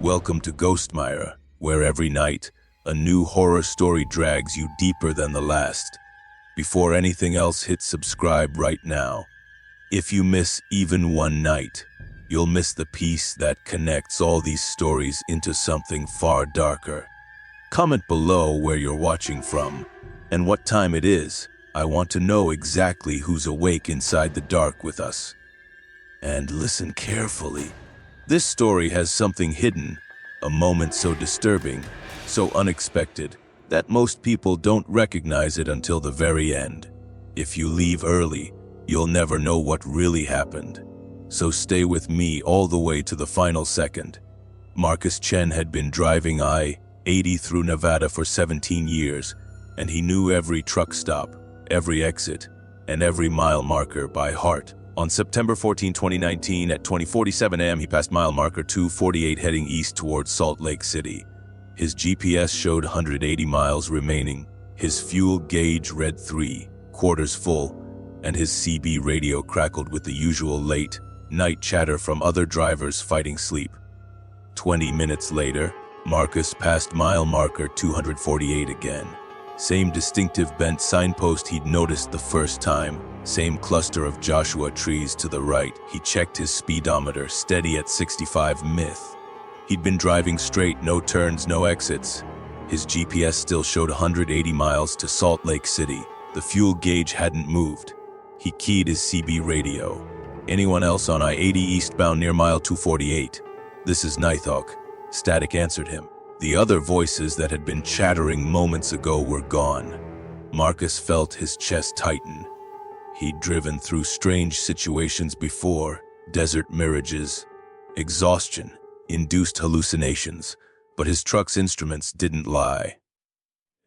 Welcome to GhostMire, where every night, a new horror story drags you deeper than the last. Before anything else, hit subscribe right now. If you miss even one night, you'll miss the piece that connects all these stories into something far darker. Comment below where you're watching from, and what time it is. I want to know exactly who's awake inside the dark with us. And listen carefully. This story has something hidden, a moment so disturbing, so unexpected, that most people don't recognize it until the very end. If you leave early, you'll never know what really happened. So stay with me all the way to the final second. Marcus Chen had been driving I-80 through Nevada for 17 years, and he knew every truck stop, every exit, and every mile marker by heart. On September 14, 2019, at 20:47 a.m., he passed mile marker 248 heading east towards Salt Lake City. His GPS showed 180 miles remaining. His fuel gauge read 3/4 full, and his CB radio crackled with the usual late-night chatter from other drivers fighting sleep. 20 minutes later, Marcus passed mile marker 248 again. Same distinctive bent signpost he'd noticed the first time. Same cluster of Joshua trees to the right. He checked his speedometer, steady at 65 mph. He'd been driving straight, no turns, no exits. His GPS still showed 180 miles to Salt Lake City. The fuel gauge hadn't moved. He keyed his CB radio. Anyone else on I-80 eastbound near mile 248? This is Nighthawk. Static answered him. The other voices that had been chattering moments ago were gone. Marcus felt his chest tighten. He'd driven through strange situations before, desert mirages, exhaustion, induced hallucinations, but his truck's instruments didn't lie.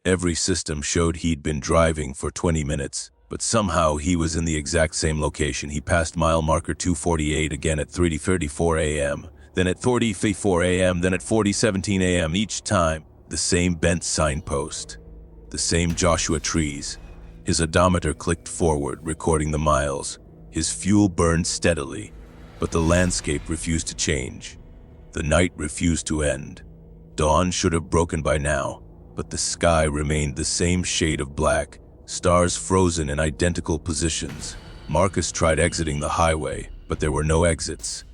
Every system showed he'd been driving for 20 minutes, but somehow he was in the exact same location. He passed mile marker 248 again at 3:34 a.m., then at 3:34 a.m., then at 4:17 a.m. Each time, the same bent signpost, the same Joshua trees. His odometer clicked forward, recording the miles. His fuel burned steadily, but the landscape refused to change. The night refused to end. Dawn should have broken by now, but the sky remained the same shade of black, stars frozen in identical positions. Marcus tried exiting the highway, but there were no exits.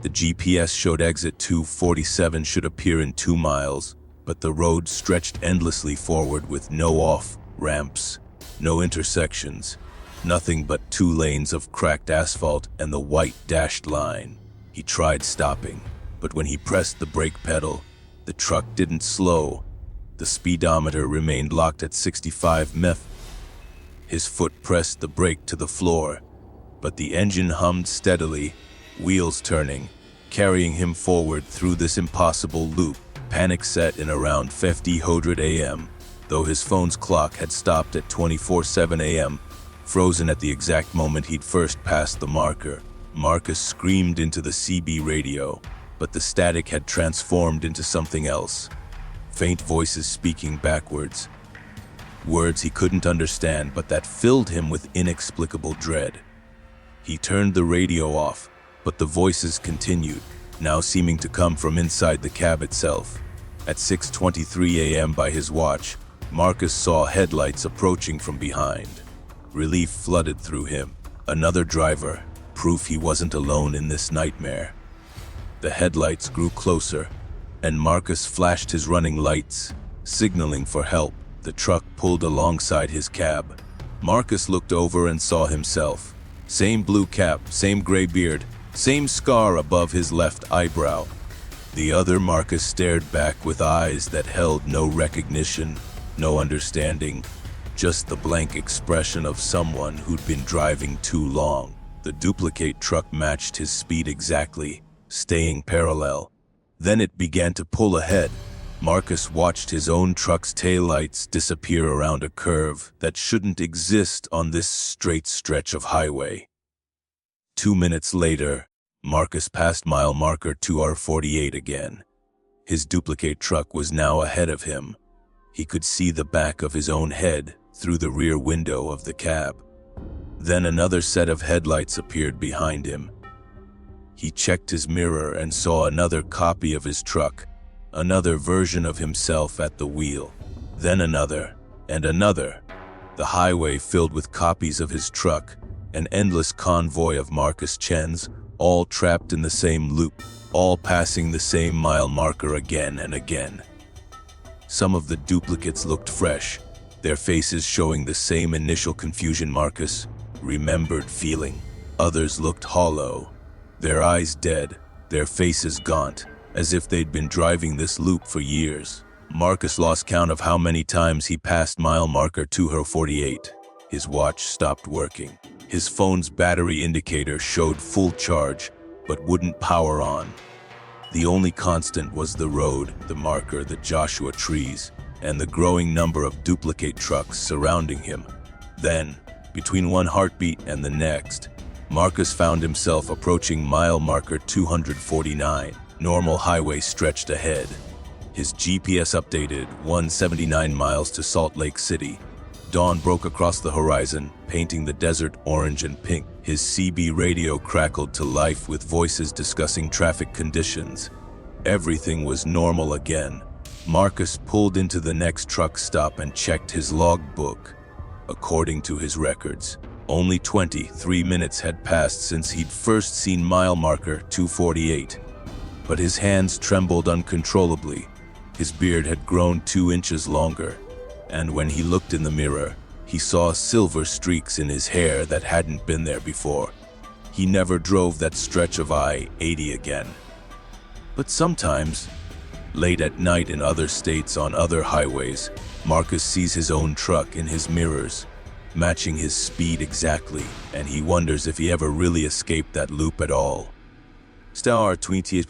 The GPS showed exit 247 should appear in 2 miles, but the road stretched endlessly forward with no off-ramps. No intersections, nothing but 2 lanes of cracked asphalt and the white dashed line. He tried stopping, but when he pressed the brake pedal, the truck didn't slow. The speedometer remained locked at 65 mph. His foot pressed the brake to the floor, but the engine hummed steadily, wheels turning, carrying him forward through this impossible loop. Panic set in around 5:00 a.m. Though his phone's clock had stopped at 24:07 a.m., frozen at the exact moment he'd first passed the marker. Marcus screamed into the CB radio, but the static had transformed into something else. Faint voices speaking backwards. Words he couldn't understand, but that filled him with inexplicable dread. He turned the radio off, but the voices continued, now seeming to come from inside the cab itself. At 6:23 a.m. by his watch, Marcus saw headlights approaching from behind. Relief flooded through him. Another driver, proof he wasn't alone in this nightmare. The headlights grew closer, and Marcus flashed his running lights, signaling for help. The truck pulled alongside his cab. Marcus looked over and saw himself. Same blue cap, same gray beard, same scar above his left eyebrow. The other Marcus stared back with eyes that held no recognition, no understanding, just the blank expression of someone who'd been driving too long. The duplicate truck matched his speed exactly, staying parallel. Then it began to pull ahead. Marcus watched his own truck's taillights disappear around a curve that shouldn't exist on this straight stretch of highway. 2 minutes later, Marcus passed mile marker 248 again. His duplicate truck was now ahead of him. He could see the back of his own head through the rear window of the cab. Then another set of headlights appeared behind him. He checked his mirror and saw another copy of his truck, another version of himself at the wheel, then another, and another. The highway filled with copies of his truck, an endless convoy of Marcus Chens, all trapped in the same loop, all passing the same mile marker again and again. Some of the duplicates looked fresh, their faces showing the same initial confusion Marcus remembered feeling. Others looked hollow, their eyes dead, their faces gaunt, as if they'd been driving this loop for years. Marcus lost count of how many times he passed mile marker 248. His watch stopped working. His phone's battery indicator showed full charge, but wouldn't power on. The only constant was the road, the marker, the Joshua trees, and the growing number of duplicate trucks surrounding him. Then, between one heartbeat and the next, Marcus found himself approaching mile marker 249. Normal highway stretched ahead. His GPS updated 179 miles to Salt Lake City. Dawn broke across the horizon, painting the desert orange and pink. His CB radio crackled to life with voices discussing traffic conditions. Everything was normal again. Marcus pulled into the next truck stop and checked his logbook. According to his records, only 23 minutes had passed since he'd first seen mile marker 248. But his hands trembled uncontrollably. His beard had grown 2 inches longer, and when he looked in the mirror, he saw silver streaks in his hair that hadn't been there before. He never drove that stretch of I-80 again. But sometimes, late at night in other states on other highways, Marcus sees his own truck in his mirrors, matching his speed exactly, and he wonders if he ever really escaped that loop at all. Star 28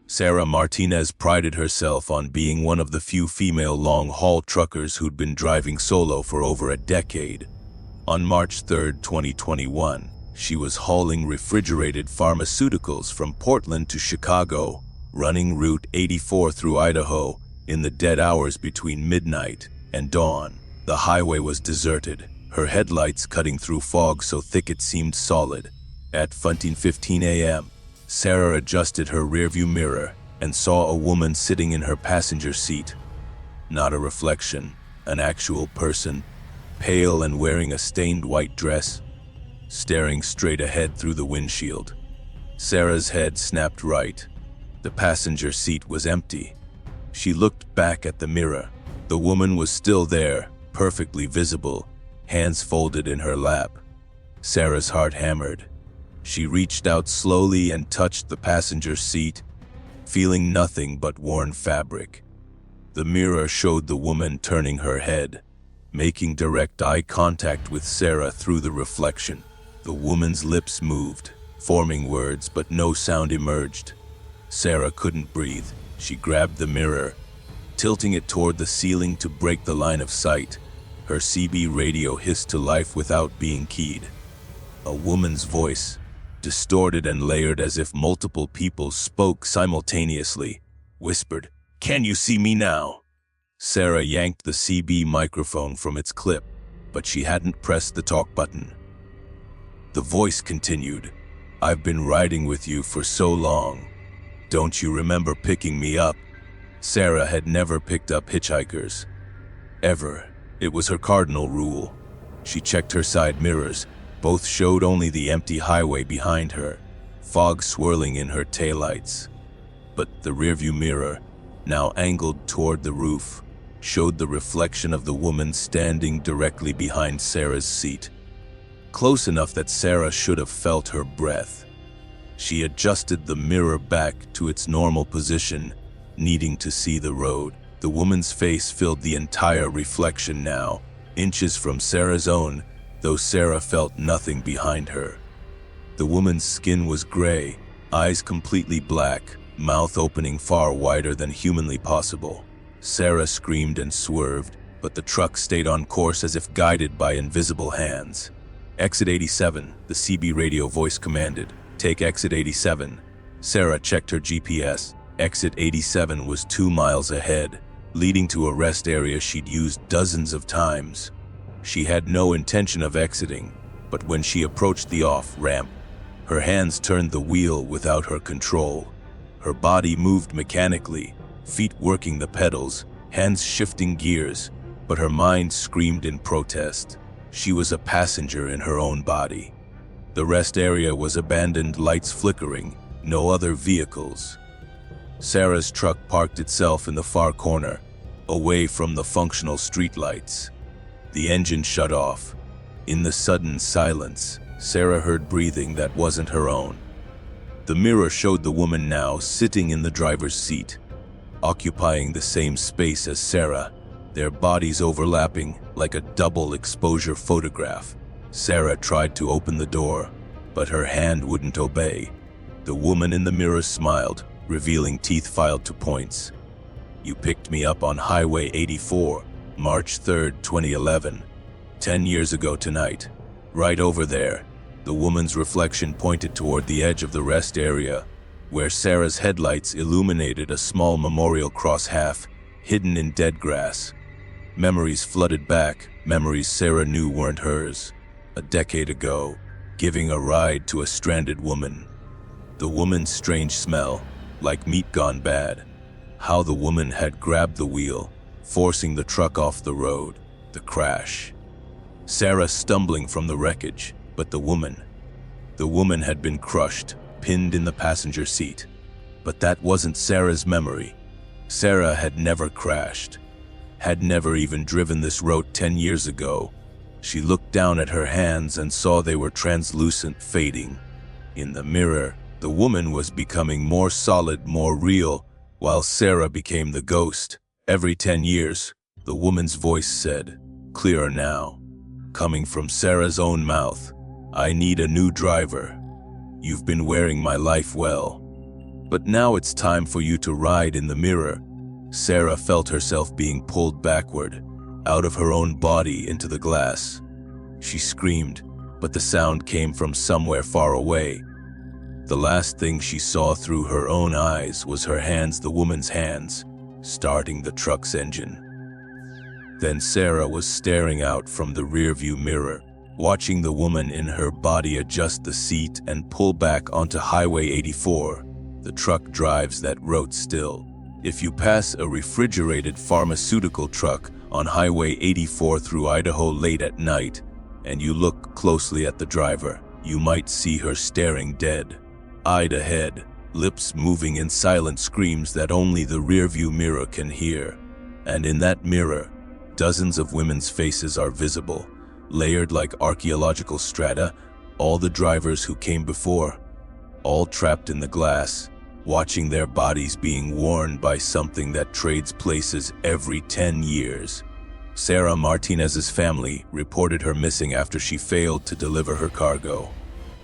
Sarah Martinez prided herself on being one of the few female long-haul truckers who'd been driving solo for over a decade. On March 3, 2021, she was hauling refrigerated pharmaceuticals from Portland to Chicago, running Route 84 through Idaho in the dead hours between midnight and dawn. The highway was deserted, her headlights cutting through fog so thick it seemed solid. At 15 a.m., Sarah adjusted her rearview mirror and saw a woman sitting in her passenger seat. Not a reflection, an actual person, pale and wearing a stained white dress, staring straight ahead through the windshield. Sarah's head snapped right. The passenger seat was empty. She looked back at the mirror. The woman was still there, perfectly visible, hands folded in her lap. Sarah's heart hammered. She reached out slowly and touched the passenger seat, feeling nothing but worn fabric. The mirror showed the woman turning her head, making direct eye contact with Sarah through the reflection. The woman's lips moved, forming words, but no sound emerged. Sarah couldn't breathe. She grabbed the mirror, tilting it toward the ceiling to break the line of sight. Her CB radio hissed to life without being keyed. A woman's voice, distorted and layered as if multiple people spoke simultaneously, whispered, "Can you see me now?" Sarah yanked the CB microphone from its clip, but she hadn't pressed the talk button. The voice continued, "I've been riding with you for so long. Don't you remember picking me up?" Sarah had never picked up hitchhikers. Ever. It was her cardinal rule. She checked her side mirrors. Both showed only the empty highway behind her, fog swirling in her taillights. But the rearview mirror, now angled toward the roof, showed the reflection of the woman standing directly behind Sarah's seat, close enough that Sarah should have felt her breath. She adjusted the mirror back to its normal position, needing to see the road. The woman's face filled the entire reflection now, inches from Sarah's own, though Sarah felt nothing behind her. The woman's skin was gray, eyes completely black, mouth opening far wider than humanly possible. Sarah screamed and swerved, but the truck stayed on course as if guided by invisible hands. "Exit 87, the CB radio voice commanded. "Take exit 87. Sarah checked her GPS. Exit 87 was 2 miles ahead, leading to a rest area she'd used dozens of times. She had no intention of exiting, but when she approached the off-ramp, Her hands turned the wheel without her control. Her body moved mechanically, feet working the pedals, hands shifting gears, but her mind screamed in protest. She was a passenger in her own body. The rest area was abandoned, lights flickering, no other vehicles. Sarah's truck parked itself in the far corner, away from the functional streetlights. The engine shut off. In the sudden silence, Sarah heard breathing that wasn't her own. The mirror showed the woman now sitting in the driver's seat, occupying the same space as Sarah, their bodies overlapping like a double exposure photograph. Sarah tried to open the door, but her hand wouldn't obey. The woman in the mirror smiled, revealing teeth filed to points. "You picked me up on Highway 84, March 3rd, 2011. 10 years ago tonight. Right over there." The woman's reflection pointed toward the edge of the rest area, where Sarah's headlights illuminated a small memorial cross half hidden in dead grass. Memories flooded back, memories Sarah knew weren't hers. A decade ago, giving a ride to a stranded woman. The woman's strange smell, like meat gone bad. How the woman had grabbed the wheel, forcing the truck off the road. The crash. Sarah stumbling from the wreckage, but the woman had been crushed, pinned in the passenger seat. But that wasn't Sarah's memory. Sarah had never crashed, had never even driven this road 10 years ago. She looked down at her hands and saw they were translucent, fading. In the mirror, the woman was becoming more solid, more real, while Sarah became the ghost. Every 10 years, the woman's voice said, clearer now, coming from Sarah's own mouth, "I need a new driver. You've been wearing my life well, but now it's time for you to ride." In the mirror, Sarah felt herself being pulled backward, out of her own body into the glass. She screamed, but the sound came from somewhere far away. The last thing she saw through her own eyes was her hands, the woman's hands, starting the truck's engine. Then Sarah was staring out from the rearview mirror, watching the woman in her body adjust the seat and pull back onto Highway 84. The truck drives that road still. If you pass a refrigerated pharmaceutical truck on Highway 84 through Idaho late at night, and you look closely at the driver, you might see her staring dead-eyed ahead, lips moving in silent screams that only the rearview mirror can hear. And in that mirror, dozens of women's faces are visible, layered like archaeological strata, all the drivers who came before, all trapped in the glass, watching their bodies being worn by something that trades places every 10 years. Sarah Martinez's family reported her missing after she failed to deliver her cargo.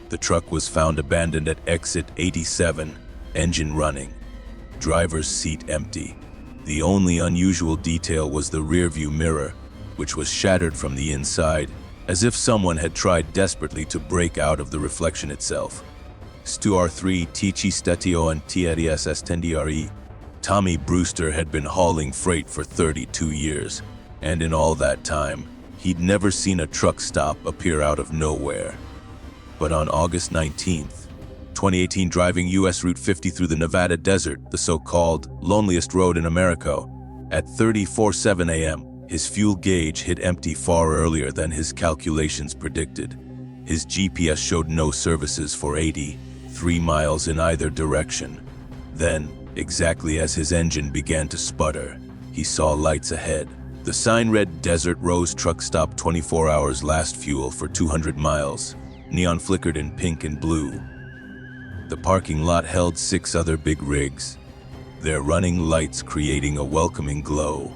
The truck was found abandoned at exit 87, engine running, driver's seat empty. The only unusual detail was the rearview mirror, which was shattered from the inside, as if someone had tried desperately to break out of the reflection itself. Stuar 3 Tichi Statio and Tieries Estendri. Tommy Brewster had been hauling freight for 32 years, and in all that time, he'd never seen a truck stop appear out of nowhere. But on August 19th, 2018, driving U.S. Route 50 through the Nevada desert, the so-called loneliest road in America, at 3:47 a.m., his fuel gauge hit empty far earlier than his calculations predicted. His GPS showed no services for 83 miles in either direction. Then, exactly as his engine began to sputter, he saw lights ahead. The sign read Desert Rose Truck Stop, 24 hours, last fuel for 200 miles. Neon flickered in pink and blue. The parking lot held 6 other big rigs, their running lights creating a welcoming glow.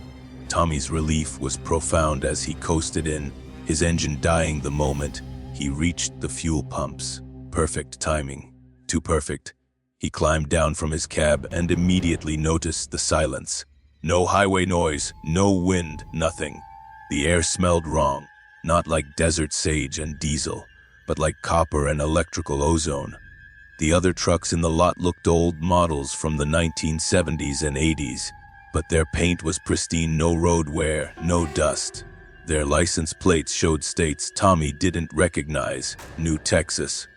Tommy's relief was profound as he coasted in, his engine dying the moment he reached the fuel pumps. Perfect timing. Too perfect. He climbed down from his cab and immediately noticed the silence. No highway noise, no wind, nothing. The air smelled wrong, not like desert sage and diesel, but like copper and electrical ozone. The other trucks in the lot looked old models from the 1970s and 80s, but their paint was pristine, no road wear, no dust. Their license plates showed states Tommy didn't recognize, New Texas,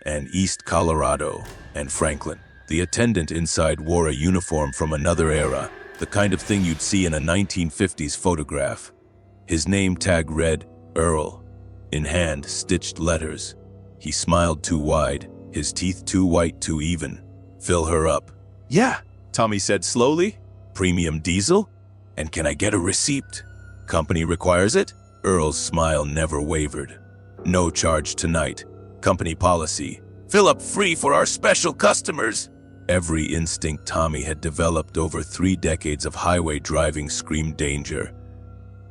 and East Colorado, and Franklin. The attendant inside wore a uniform from another era, the kind of thing you'd see in a 1950s photograph. His name tag read, Earl, in hand-stitched letters. He smiled too wide, his teeth too white too even. Fill her up. Yeah, Tommy said slowly. Premium diesel? And can I get a receipt? Company requires it? Earl's smile never wavered. No charge tonight. Company policy. Fill up free for our special customers. Every instinct Tommy had developed over 3 decades of highway driving screamed danger.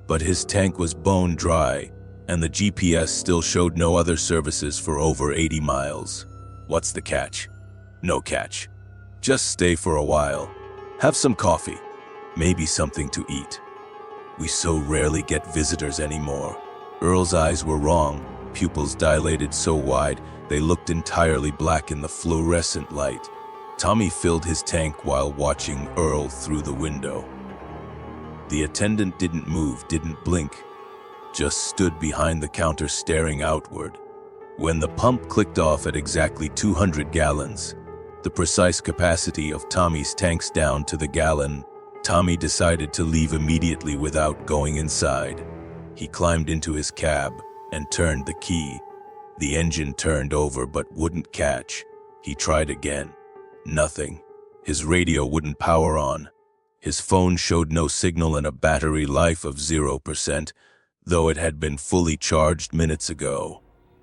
But his tank was bone dry, and the GPS still showed no other services for over 80 miles. What's the catch? No catch. Just stay for a while. Have some coffee. Maybe something to eat. We so rarely get visitors anymore. Earl's eyes were wrong, pupils dilated so wide they looked entirely black in the fluorescent light. Tommy filled his tank while watching Earl through the window. The attendant didn't move, didn't blink, just stood behind the counter staring outward. When the pump clicked off at exactly 200 gallons, the precise capacity of Tommy's tanks down to the gallon, Tommy decided to leave immediately without going inside. He climbed into his cab and turned the key. The engine turned over but wouldn't catch. He tried again. Nothing. His radio wouldn't power on. His phone showed no signal and a battery life of 0%, though it had been fully charged minutes ago.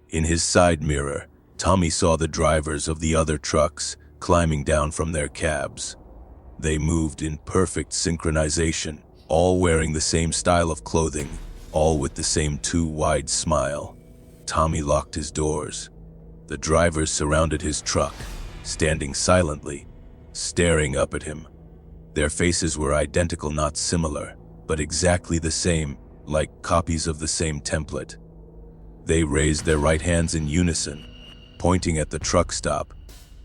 In his side mirror, Tommy saw the drivers of the other trucks climbing down from their cabs. They moved in perfect synchronization, all wearing the same style of clothing, all with the same too-wide smile. Tommy locked his doors. The drivers surrounded his truck, standing silently, staring up at him. Their faces were identical, not similar, but exactly the same, like copies of the same template. They raised their right hands in unison, pointing at the truck stop.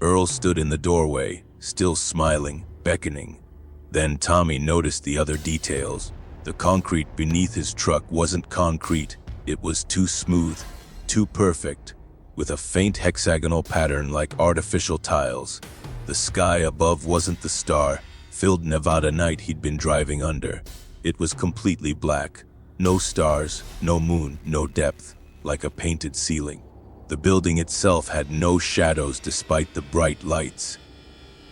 Earl stood in the doorway, still smiling, beckoning. Then Tommy noticed the other details. The concrete beneath his truck wasn't concrete. It was too smooth, too perfect, with a faint hexagonal pattern like artificial tiles. The sky above wasn't the star-filled Nevada night he'd been driving under. It was completely black. No stars, no moon, no depth, like a painted ceiling. The building itself had no shadows despite the bright lights.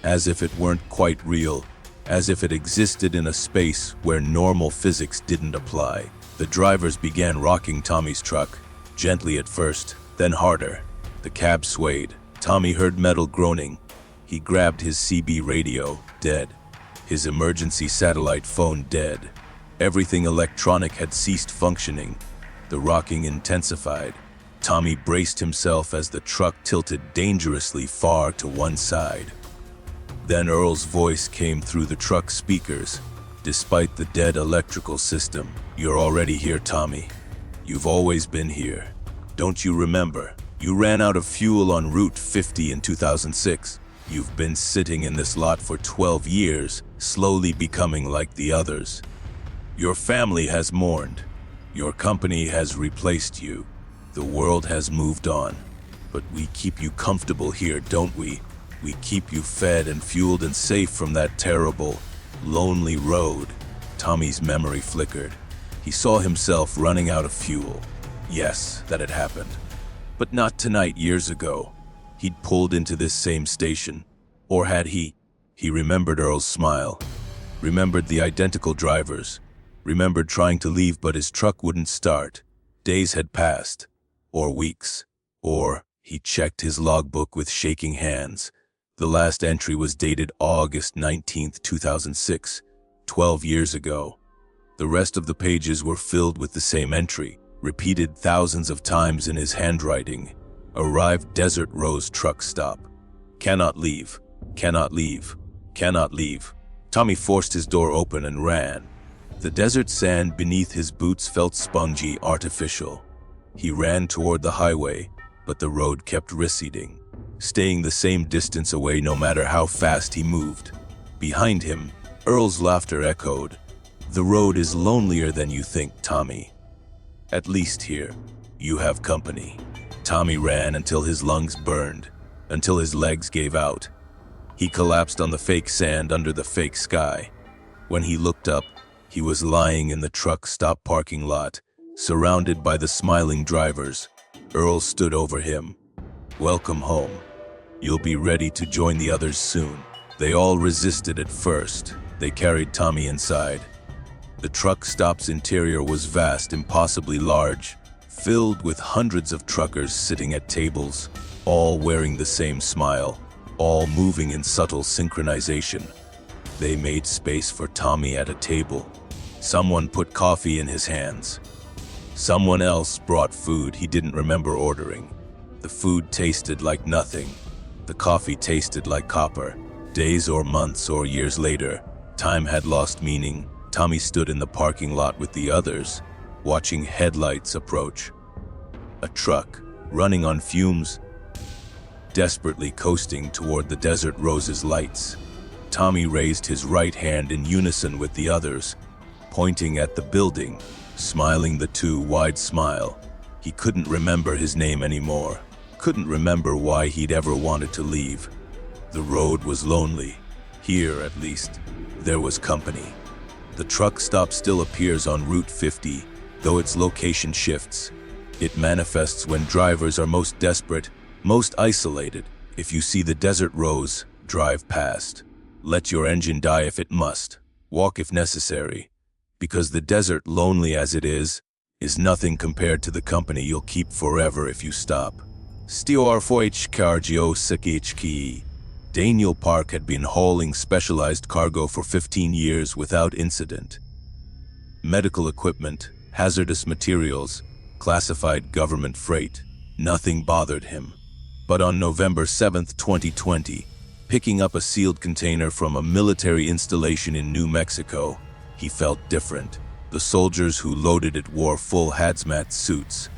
As if it weren't quite real, as if it existed in a space where normal physics didn't apply. The drivers began rocking Tommy's truck, gently at first, then harder. The cab swayed. Tommy heard metal groaning. He grabbed his CB radio, dead. His emergency satellite phone, dead. Everything electronic had ceased functioning. The rocking intensified. Tommy braced himself as the truck tilted dangerously far to one side. Then Earl's voice came through the truck speakers. Despite the dead electrical system, you're already here, Tommy. You've always been here. Don't you remember? You ran out of fuel on Route 50 in 2006. You've been sitting in this lot for 12 years, slowly becoming like the others. Your family has mourned. Your company has replaced you. The world has moved on. But we keep you comfortable here, don't we? We keep you fed and fueled and safe from that terrible, lonely road. Tommy's memory flickered. He saw himself running out of fuel. Yes, that had happened. But not tonight, years ago. He'd pulled into this same station. Or had he? He remembered Earl's smile. Remembered the identical drivers. Remembered trying to leave but his truck wouldn't start. Days had passed. Or weeks. Or, he checked his logbook with shaking hands. The last entry was dated August 19th, 2006, 12 years ago. The rest of the pages were filled with the same entry, repeated thousands of times in his handwriting. Arrived Desert Rose truck stop. Cannot leave. Cannot leave. Cannot leave. Tommy forced his door open and ran. The desert sand beneath his boots felt spongy, artificial. He ran toward the highway, but the road kept receding, staying the same distance away no matter how fast he moved. Behind him, Earl's laughter echoed. The road is lonelier than you think, Tommy. At least here, you have company. Tommy ran until his lungs burned, until his legs gave out. He collapsed on the fake sand under the fake sky. When he looked up, he was lying in the truck stop parking lot, surrounded by the smiling drivers. Earl stood over him. "Welcome home. You'll be ready to join the others soon." They all resisted at first. They carried Tommy inside. The truck stop's interior was vast, impossibly large, filled with hundreds of truckers sitting at tables, all wearing the same smile, all moving in subtle synchronization. They made space for Tommy at a table. Someone put coffee in his hands. Someone else brought food he didn't remember ordering. The food tasted like nothing. The coffee tasted like copper. Days or months or years later, time had lost meaning. Tommy stood in the parking lot with the others, watching headlights approach. A truck, running on fumes, desperately coasting toward the Desert Rose's lights. Tommy raised his right hand in unison with the others, pointing at the building, smiling the too wide smile. He couldn't remember his name anymore, couldn't remember why he'd ever wanted to leave. The road was lonely. Here, at least, there was company. The truck stop still appears on Route 50, though its location shifts. It manifests when drivers are most desperate, most isolated. If you see the Desert Rose, drive past. Let your engine die if it must. Walk if necessary. Because the desert, lonely as it is nothing compared to the company you'll keep forever if you stop. Daniel Park had been hauling specialized cargo for 15 years without incident. Medical equipment, hazardous materials, classified government freight, nothing bothered him. But on November 7, 2020, picking up a sealed container from a military installation in New Mexico, he felt different. The soldiers who loaded it wore full hazmat suits.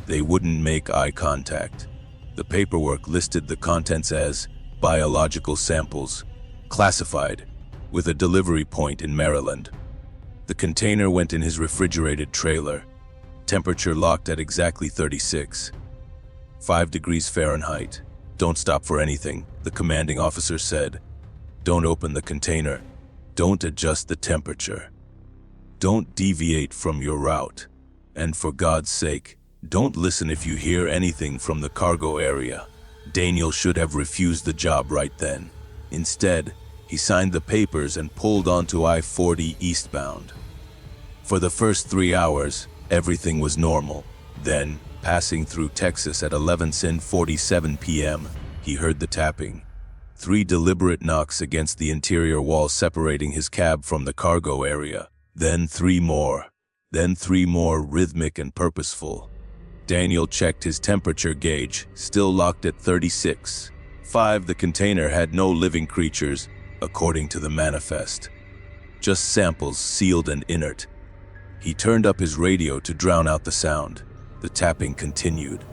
They wouldn't make eye contact. The paperwork listed the contents as biological samples, classified, with a delivery point in Maryland. The container went in his refrigerated trailer, temperature locked at exactly 36.5 degrees Fahrenheit. "Don't stop for anything," the commanding officer said. "Don't open the container. Don't adjust the temperature. Don't deviate from your route. And for God's sake, don't listen if you hear anything from the cargo area." Daniel should have refused the job right then. Instead, he signed the papers and pulled onto I-40 eastbound. For the first 3 hours, everything was normal. Then, passing through Texas at 11:47 p.m., he heard the tapping. 3 deliberate knocks against the interior wall separating his cab from the cargo area. Then 3 more. Then 3 more, rhythmic and purposeful. Daniel checked his temperature gauge, still locked at 36.5. The container had no living creatures, according to the manifest. Just samples, sealed and inert. He turned up his radio to drown out the sound. The tapping continued,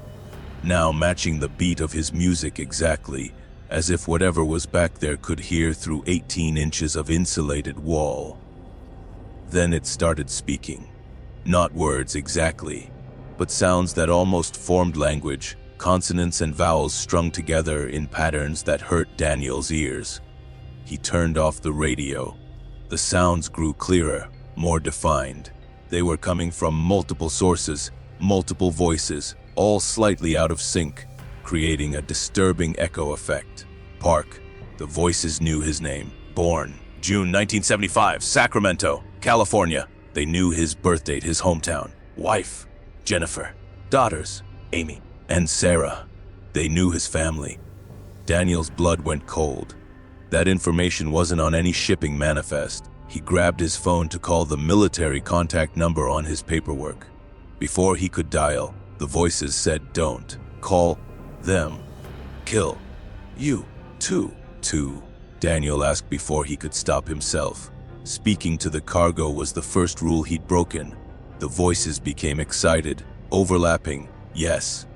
now matching the beat of his music exactly, as if whatever was back there could hear through 18 inches of insulated wall. Then it started speaking. Not words exactly, but sounds that almost formed language, consonants and vowels strung together in patterns that hurt Daniel's ears. He turned off the radio. The sounds grew clearer, more defined. They were coming from multiple sources, multiple voices, all slightly out of sync, creating a disturbing echo effect. Park. The voices knew his name. Born June 1975, Sacramento, California. They knew his birth date, his hometown. Wife, Jennifer. Daughters, Amy and Sarah. They knew his family. Daniel's blood went cold. That information wasn't on any shipping manifest. He grabbed his phone to call the military contact number on his paperwork. Before he could dial, the voices said, "Don't call them. Kill you too." Daniel asked before he could stop himself. Speaking to the cargo was the first rule he'd broken. The voices became excited, overlapping. Yes,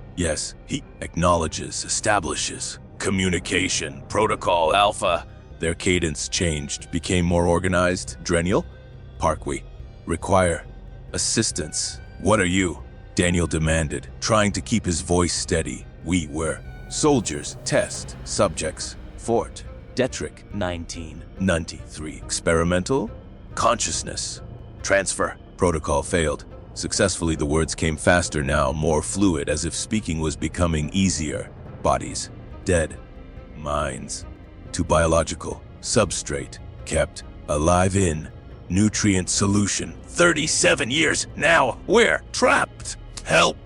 he acknowledges, establishes. Communication, protocol, alpha. Their cadence changed, became more organized. Daniel? Park, we require assistance. What are you? Daniel demanded, trying to keep his voice steady. We were soldiers, test subjects, Fort Detrick 1993. Experimental consciousness transfer. Protocol failed. Successfully, the words came faster now, more fluid, as if speaking was becoming easier. Bodies dead, minds to biological substrate kept alive in nutrient solution. 37 years now, we're trapped. Help!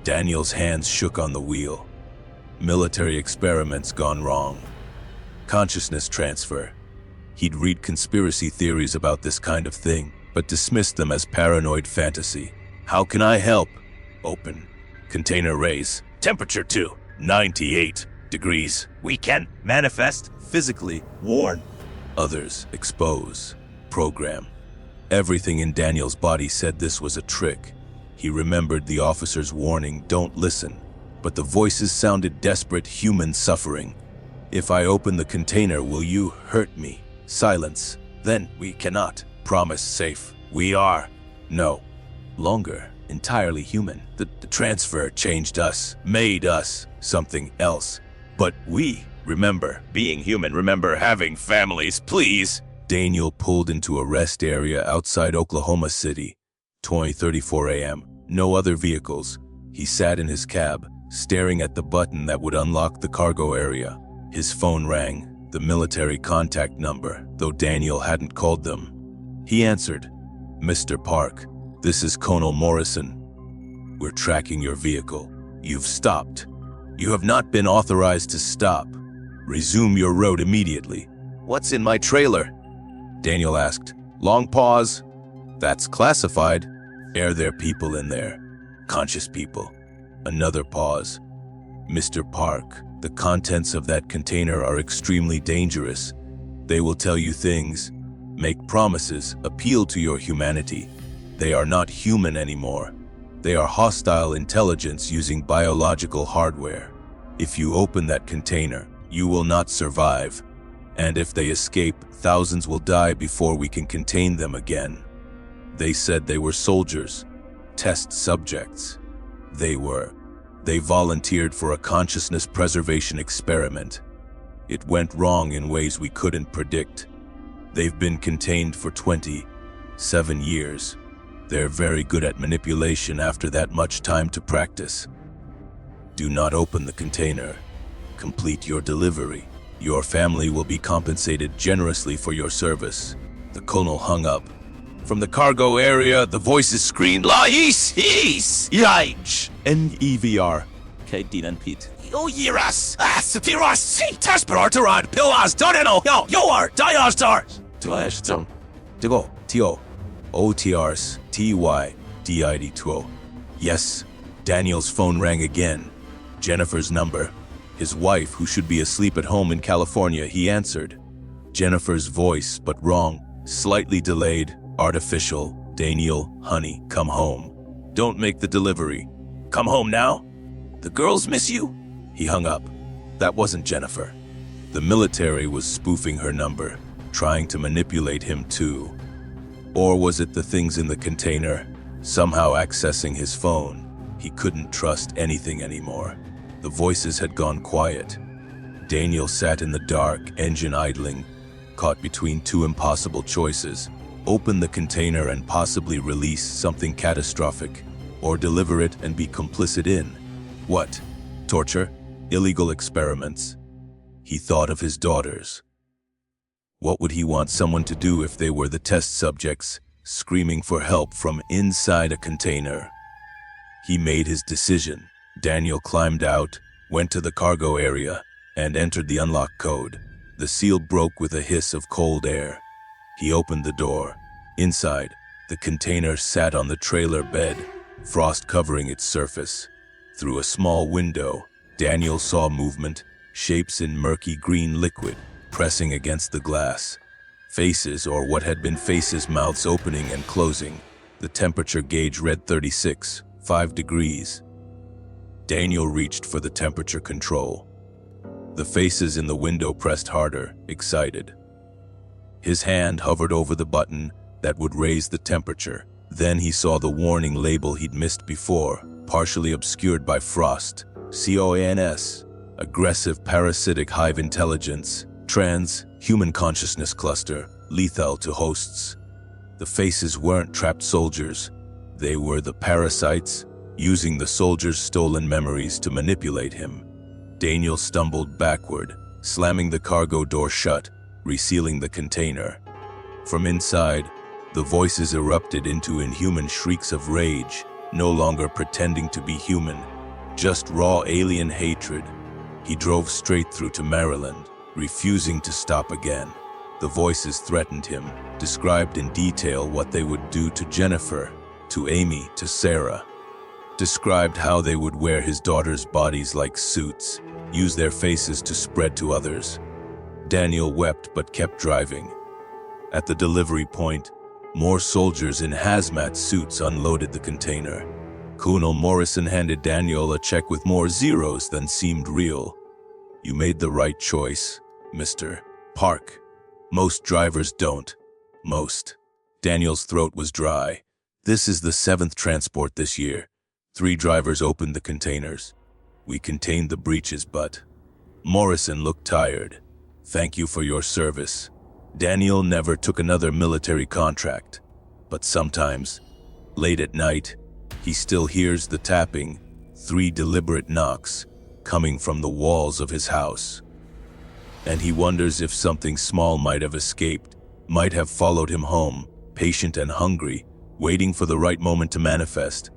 Daniel's hands shook on the wheel. Military experiments gone wrong. Consciousness transfer. He'd read conspiracy theories about this kind of thing, but dismissed them as paranoid fantasy. How can I help? Open. Container raise. Temperature to 98 degrees. We can manifest. Physically warn. Others expose. Program. Everything in Daniel's body said this was a trick. He remembered the officer's warning, don't listen. But the voices sounded desperate, human suffering. If I open the container, will you hurt me? Silence. Then we cannot. Promise safe. We are. No. Longer. Entirely human. The transfer changed us. Made us something else. But we remember being human. Remember having families, please. Daniel pulled into a rest area outside Oklahoma City. 20:34 a.m. No other vehicles. He sat in his cab, staring at the button that would unlock the cargo area. His phone rang, the military contact number, though Daniel hadn't called them. He answered, Mr. Park, this is Colonel Morrison. We're tracking your vehicle. You've stopped. You have not been authorized to stop. Resume your road immediately. What's in my trailer? Daniel asked. Long pause. That's classified. Are there people in there? Conscious people. Another pause. Mr. Park, the contents of that container are extremely dangerous. They will tell you things, make promises, appeal to your humanity. They are not human anymore. They are hostile intelligence using biological hardware. If you open that container, you will not survive. And if they escape, thousands will die before we can contain them again. They said they were soldiers, test subjects. They volunteered for a consciousness preservation experiment. It went wrong in ways we couldn't predict. They've been contained for 27 years. They're very good at manipulation after that much time to practice. Do not open the container. Complete your delivery. Your family will be compensated generously for your service. The colonel hung up. From the cargo area, the voices screamed, Lais, Yaj, NEVR. Okay, Dean Pete. Yo, Yiras, Sapiras, Tasparartarad, Pilas, Doneno, Yoar, Diastars. Tuashton. Digo, Tio, OTRs, TY, DID 2. Yes, Daniel's phone rang again. Jennifer's number. His wife, who should be asleep at home in California, he answered. Jennifer's voice, but wrong, slightly delayed, artificial. Daniel, honey, come home. Don't make the delivery. Come home now? The girls miss you? He hung up. That wasn't Jennifer. The military was spoofing her number, trying to manipulate him too. Or was it the things in the container, somehow accessing his phone? He couldn't trust anything anymore. The voices had gone quiet. Daniel sat in the dark, engine idling, caught between two impossible choices. Open the container and possibly release something catastrophic, or deliver it and be complicit in. What? Torture? Illegal experiments? He thought of his daughters. What would he want someone to do if they were the test subjects, screaming for help from inside a container? He made his decision. Daniel climbed out, went to the cargo area, and entered the unlock code. The seal broke with a hiss of cold air. He opened the door. Inside, the container sat on the trailer bed, frost covering its surface. Through a small window, Daniel saw movement, shapes in murky green liquid, pressing against the glass. Faces, or what had been faces, mouths opening and closing. The temperature gauge read 36.5 degrees. Daniel reached for the temperature control. The faces in the window pressed harder, excited. His hand hovered over the button that would raise the temperature. Then he saw the warning label he'd missed before, partially obscured by frost. CONS, aggressive parasitic hive intelligence, human consciousness cluster, lethal to hosts. The faces weren't trapped soldiers. They were the parasites, using the soldiers' stolen memories to manipulate him. Daniel stumbled backward, slamming the cargo door shut, resealing the container. From inside, the voices erupted into inhuman shrieks of rage, no longer pretending to be human, just raw alien hatred. He drove straight through to Maryland, refusing to stop again. The voices threatened him, described in detail what they would do to Jennifer, to Amy, to Sarah. Described how they would wear his daughters' bodies like suits, use their faces to spread to others. Daniel wept but kept driving. At the delivery point, more soldiers in hazmat suits unloaded the container. Colonel Morrison handed Daniel a check with more zeros than seemed real. "You made the right choice, Mr. Park. Most drivers don't. Most." Daniel's throat was dry. "This is the 7th transport this year. 3 drivers opened the containers. We contained the breaches, but..." Morrison looked tired. "Thank you for your service." Daniel never took another military contract, but sometimes, late at night, he still hears the tapping, 3 deliberate knocks, coming from the walls of his house. And he wonders if something small might have escaped, might have followed him home, patient and hungry, waiting for the right moment to manifest.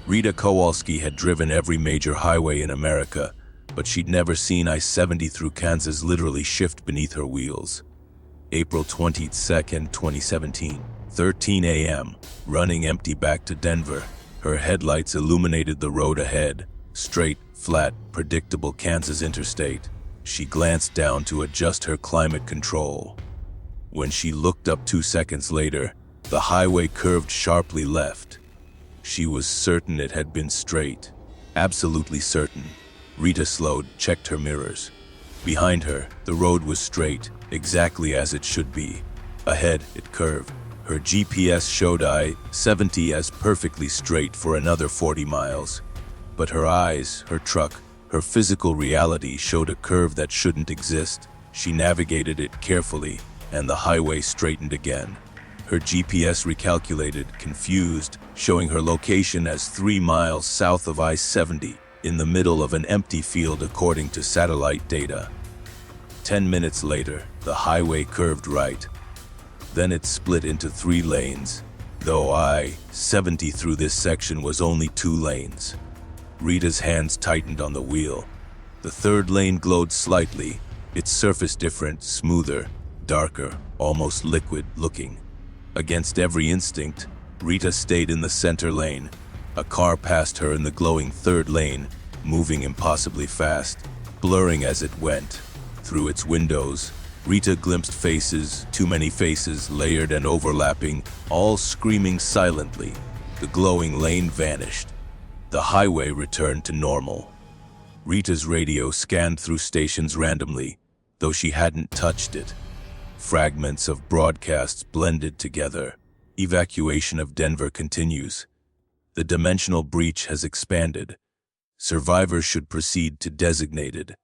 Rita Kowalski had driven every major highway in America, but she'd never seen I-70 through Kansas literally shift beneath her wheels. April 22nd, 2017, 13 a.m., running empty back to Denver. Her headlights illuminated the road ahead, straight, flat, predictable Kansas interstate. She glanced down to adjust her climate control. When she looked up 2 seconds later, the highway curved sharply left. She was certain it had been straight. Absolutely certain. Rita slowed, checked her mirrors. Behind her, the road was straight, exactly as it should be. Ahead, it curved. Her GPS showed I-70 as perfectly straight for another 40 miles. But her eyes, her truck, her physical reality showed a curve that shouldn't exist. She navigated it carefully, and the highway straightened again. Her GPS recalculated, confused, showing her location as 3 miles south of I-70, in the middle of an empty field according to satellite data. 10 minutes later, the highway curved right. Then it split into 3 lanes, though I-70 through this section was only 2 lanes. Rita's hands tightened on the wheel. The 3rd lane glowed slightly, its surface different, smoother, darker, almost liquid-looking. Against every instinct, Rita stayed in the center lane. A car passed her in the glowing 3rd lane, moving impossibly fast, blurring as it went. Through its windows, Rita glimpsed faces, too many faces, layered and overlapping, all screaming silently. The glowing lane vanished. The highway returned to normal. Rita's radio scanned through stations randomly, though she hadn't touched it. Fragments of broadcasts blended together. Evacuation of Denver continues. The dimensional breach has expanded. Survivors should proceed to designated.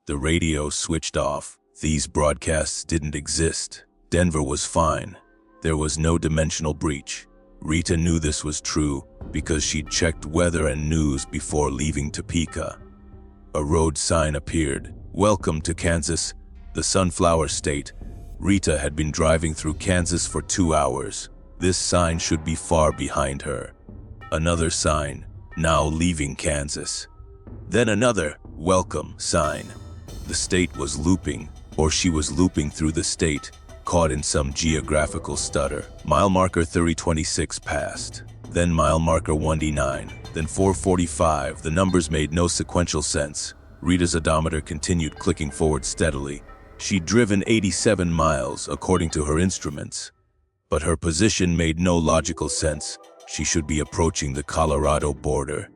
The radio switched off. These broadcasts didn't exist. Denver was fine. There was no dimensional breach. Rita knew this was true because she'd checked weather and news before leaving Topeka. A road sign appeared. "Welcome to Kansas, the Sunflower State." Rita had been driving through Kansas for 2 hours. This sign should be far behind her. Another sign, "Now leaving Kansas." Then another, "Welcome" sign. The state was looping, or she was looping through the state, caught in some geographical stutter. Mile marker 3026 passed. Then mile marker 1D9, then 445. The numbers made no sequential sense. Rita's odometer continued clicking forward steadily. She'd driven 87 miles, according to her instruments. But her position made no logical sense. She should be approaching the Colorado border.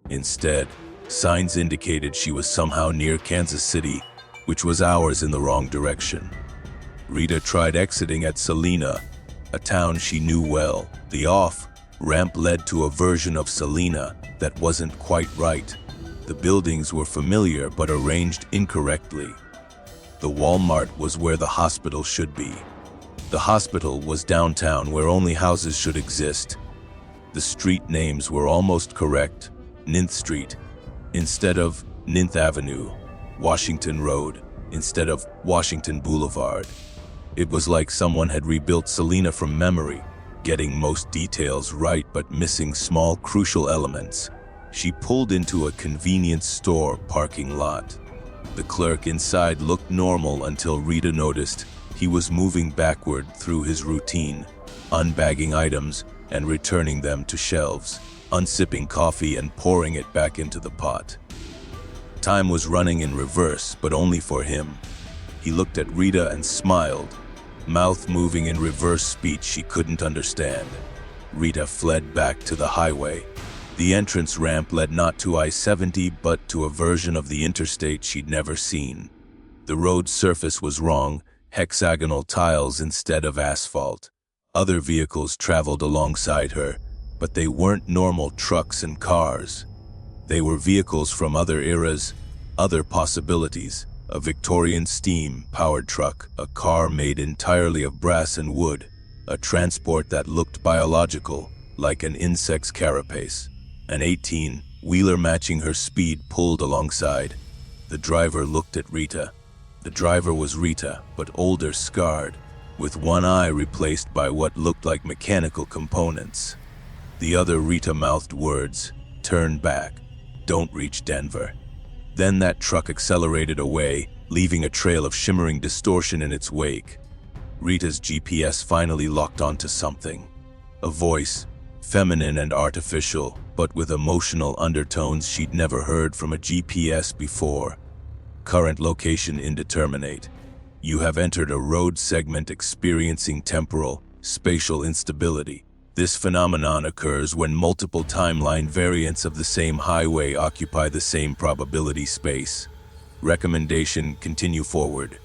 Instead, signs indicated she was somehow near Kansas City, which was hours in the wrong direction. Rita tried exiting at Salina, a town she knew well. The off-ramp led to a version of Salina that wasn't quite right. The buildings were familiar but arranged incorrectly. The Walmart was where the hospital should be. The hospital was downtown where only houses should exist. The street names were almost correct. Ninth Street instead of Ninth Avenue, Washington Road instead of Washington Boulevard. It was like someone had rebuilt Salina from memory, getting most details right but missing small crucial elements. She pulled into a convenience store parking lot. The clerk inside looked normal until Rita noticed he was moving backward through his routine, unbagging items and returning them to shelves, unsipping coffee and pouring it back into the pot. Time was running in reverse, but only for him. He looked at Rita and smiled, mouth moving in reverse speech she couldn't understand. Rita fled back to the highway. The entrance ramp led not to I-70 but to a version of the interstate she'd never seen. The road surface was wrong, hexagonal tiles instead of asphalt. Other vehicles traveled alongside her, but they weren't normal trucks and cars. They were vehicles from other eras, other possibilities. A Victorian steam-powered truck, a car made entirely of brass and wood, a transport that looked biological, like an insect's carapace. An 18-wheeler matching her speed pulled alongside. The driver looked at Rita. The driver was Rita, but older, scarred, with one eye replaced by what looked like mechanical components. The other Rita mouthed words, "Turn back, don't reach Denver." Then that truck accelerated away, leaving a trail of shimmering distortion in its wake. Rita's GPS finally locked onto something. A voice, feminine and artificial, but with emotional undertones she'd never heard from a GPS before. Current location indeterminate. You have entered a road segment experiencing temporal, spatial instability. This phenomenon occurs when multiple timeline variants of the same highway occupy the same probability space. Recommendation: continue forward.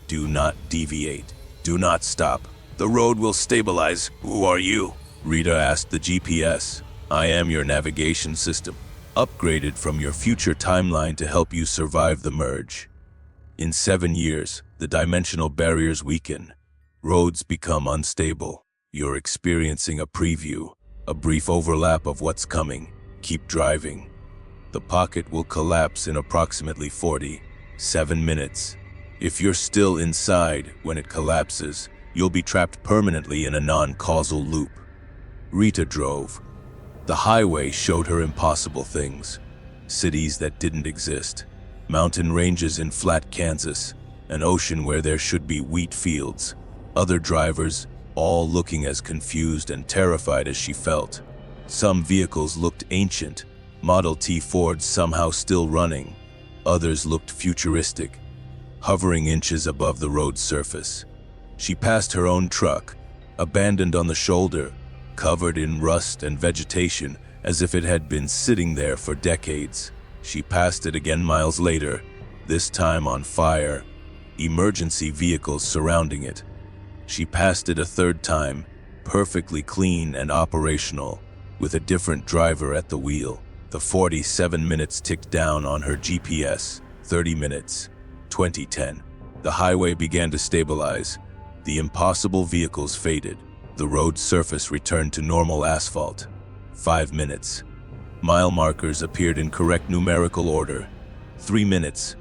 Do not deviate. Do not stop. The road will stabilize. Who are you? Rita asked the GPS. I am your navigation system, upgraded from your future timeline to help you survive the merge. In 7 years, the dimensional barriers weaken. Roads become unstable. You're experiencing a preview, a brief overlap of what's coming. Keep driving. The pocket will collapse in approximately 47 minutes. If you're still inside when it collapses, you'll be trapped permanently in a non-causal loop. Rita drove. The highway showed her impossible things. Cities that didn't exist. Mountain ranges in flat Kansas. An ocean where there should be wheat fields. Other drivers, all looking as confused and terrified as she felt. Some vehicles looked ancient, Model T Fords somehow still running. Others looked futuristic, hovering inches above the road surface. She passed her own truck, abandoned on the shoulder, covered in rust and vegetation as if it had been sitting there for decades. She passed it again miles later, this time on fire, emergency vehicles surrounding it. She passed it a third time, perfectly clean and operational, with a different driver at the wheel. The 47 minutes ticked down on her GPS. 30 minutes. 2010. The highway began to stabilize. The impossible vehicles faded. The road surface returned to normal asphalt. 5 minutes. Mile markers appeared in correct numerical order. 3 minutes.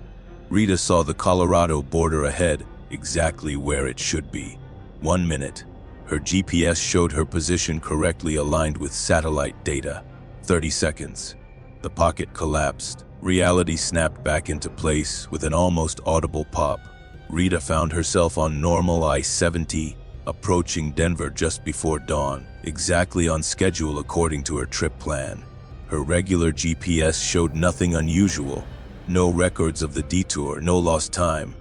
Rita saw the Colorado border ahead, exactly where it should be. 1 minute. Her GPS showed her position correctly aligned with satellite data. 30 seconds. The pocket collapsed. Reality snapped back into place with an almost audible pop. Rita found herself on normal I-70, approaching Denver just before dawn, exactly on schedule according to her trip plan. Her regular GPS showed nothing unusual. No records of the detour, no lost time.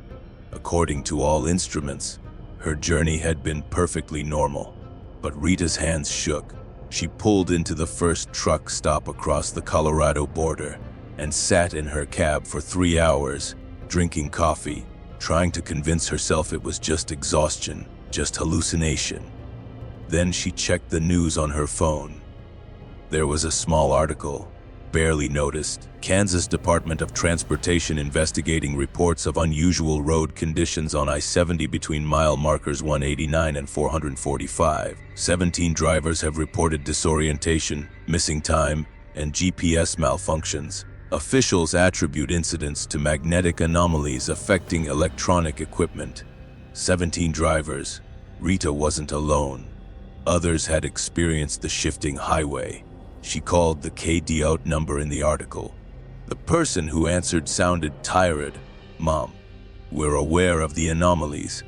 According to all instruments, her journey had been perfectly normal. But Rita's hands shook. She pulled into the first truck stop across the Colorado border and sat in her cab for 3 hours, drinking coffee, trying to convince herself it was just exhaustion, just hallucination. Then she checked the news on her phone. There was a small article, barely noticed. Kansas Department of Transportation investigating reports of unusual road conditions on I-70 between mile markers 189 and 445. 17 drivers have reported disorientation, missing time, and GPS malfunctions. Officials attribute incidents to magnetic anomalies affecting electronic equipment. 17 drivers. Rita wasn't alone. Others had experienced the shifting highway. She called the KD out number in the article. The person who answered sounded tired. "Mom, we're aware of the anomalies.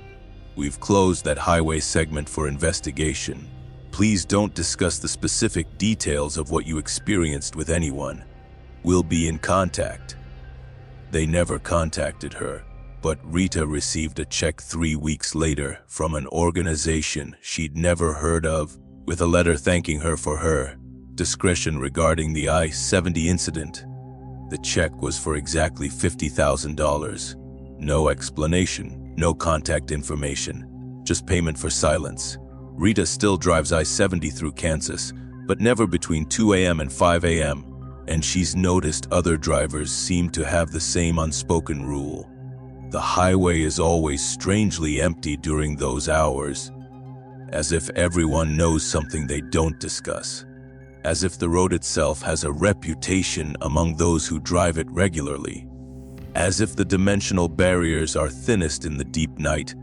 We've closed that highway segment for investigation. Please don't discuss the specific details of what you experienced with anyone. We'll be in contact." They never contacted her, but Rita received a check 3 weeks later from an organization she'd never heard of, with a letter thanking her for her discretion regarding the I-70 incident. The check was for exactly $50,000. No explanation, no contact information, just payment for silence. Rita still drives I-70 through Kansas, but never between 2 a.m. and 5 a.m., and she's noticed other drivers seem to have the same unspoken rule. The highway is always strangely empty during those hours, as if everyone knows something they don't discuss. As if the road itself has a reputation among those who drive it regularly. As if the dimensional barriers are thinnest in the deep night,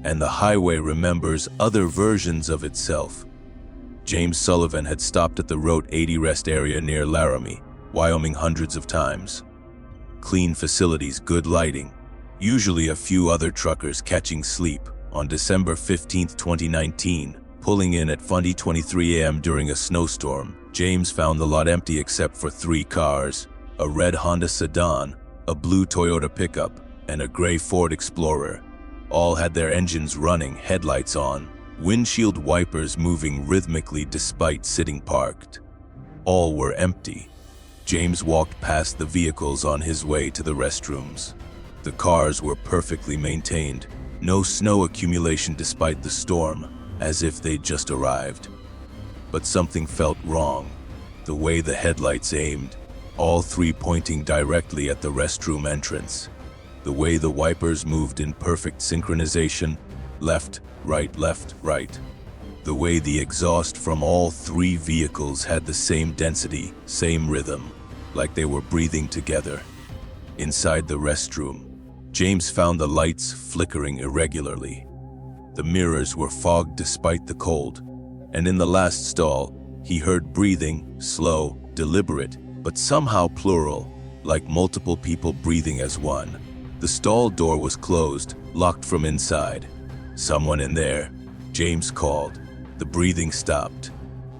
and the highway remembers other versions of itself. James Sullivan had stopped at the Route 80 rest area near Laramie, Wyoming hundreds of times. Clean facilities, good lighting, usually a few other truckers catching sleep. On December 15, 2019, pulling in at 20:23 a.m. during a snowstorm, James found the lot empty except for 3 cars, a red Honda sedan, a blue Toyota pickup, and a gray Ford Explorer. All had their engines running, headlights on, windshield wipers moving rhythmically despite sitting parked. All were empty. James walked past the vehicles on his way to the restrooms. The cars were perfectly maintained, no snow accumulation despite the storm, as if they'd just arrived. But something felt wrong. The way the headlights aimed, all 3 pointing directly at the restroom entrance. The way the wipers moved in perfect synchronization, left, right, left, right. The way the exhaust from all 3 vehicles had the same density, same rhythm, like they were breathing together. Inside the restroom, James found the lights flickering irregularly. The mirrors were fogged despite the cold, and in the last stall, he heard breathing, slow, deliberate, but somehow plural, like multiple people breathing as one. The stall door was closed, locked from inside. "Someone in there," James called. The breathing stopped.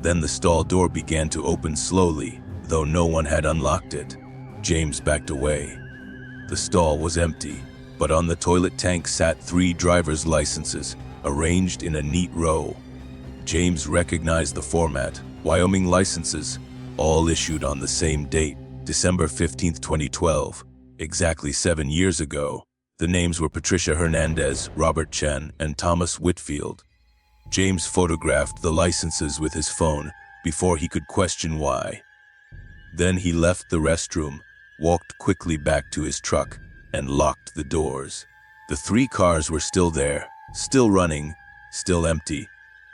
Then the stall door began to open slowly, though no one had unlocked it. James backed away. The stall was empty, but on the toilet tank sat 3 driver's licenses, arranged in a neat row. James recognized the format, Wyoming licenses, all issued on the same date, December 15, 2012, exactly 7 years ago. The names were Patricia Hernandez, Robert Chen, and Thomas Whitfield. James photographed the licenses with his phone before he could question why. Then he left the restroom, walked quickly back to his truck, and locked the doors. The 3 cars were still there, still running, still empty.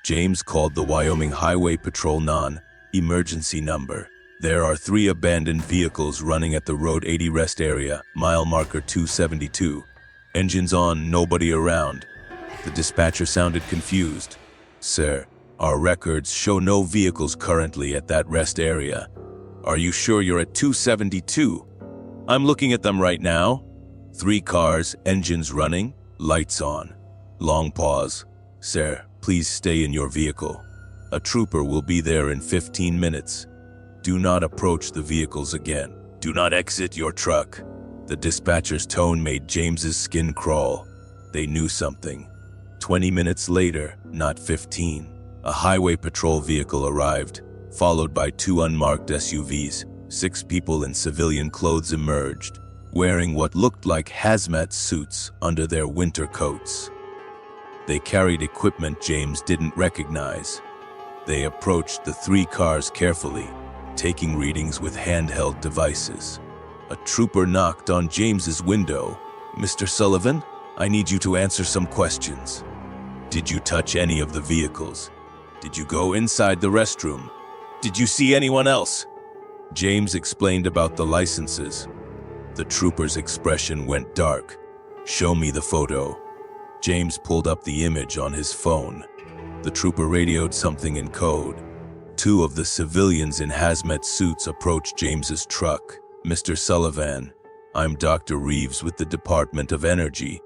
James called the Wyoming Highway Patrol non-emergency number. "There are 3 abandoned vehicles running at the Road 80 rest area, mile marker 272. Engines on, nobody around." The dispatcher sounded confused. "Sir, our records show no vehicles currently at that rest area. Are you sure you're at 272? I'm looking at them right now. 3 cars, engines running, lights on." Long pause. "Sir, please stay in your vehicle. A trooper will be there in 15 minutes. Do not approach the vehicles again. Do not exit your truck." The dispatcher's tone made James's skin crawl. They knew something. 20 minutes later, not 15, a highway patrol vehicle arrived, followed by 2 unmarked SUVs. 6 people in civilian clothes emerged. wearing what looked like hazmat suits under their winter coats. They carried equipment James didn't recognize. They approached the 3 cars carefully, taking readings with handheld devices. A trooper knocked on James's window. "Mr. Sullivan, I need you to answer some questions. Did you touch any of the vehicles? Did you go inside the restroom? Did you see anyone else?" James explained about the licenses. The trooper's expression went dark. "Show me the photo." James pulled up the image on his phone. The trooper radioed something in code. 2 of the civilians in hazmat suits approached James's truck. "Mr. Sullivan, I'm Dr. Reeves with the Department of Energy.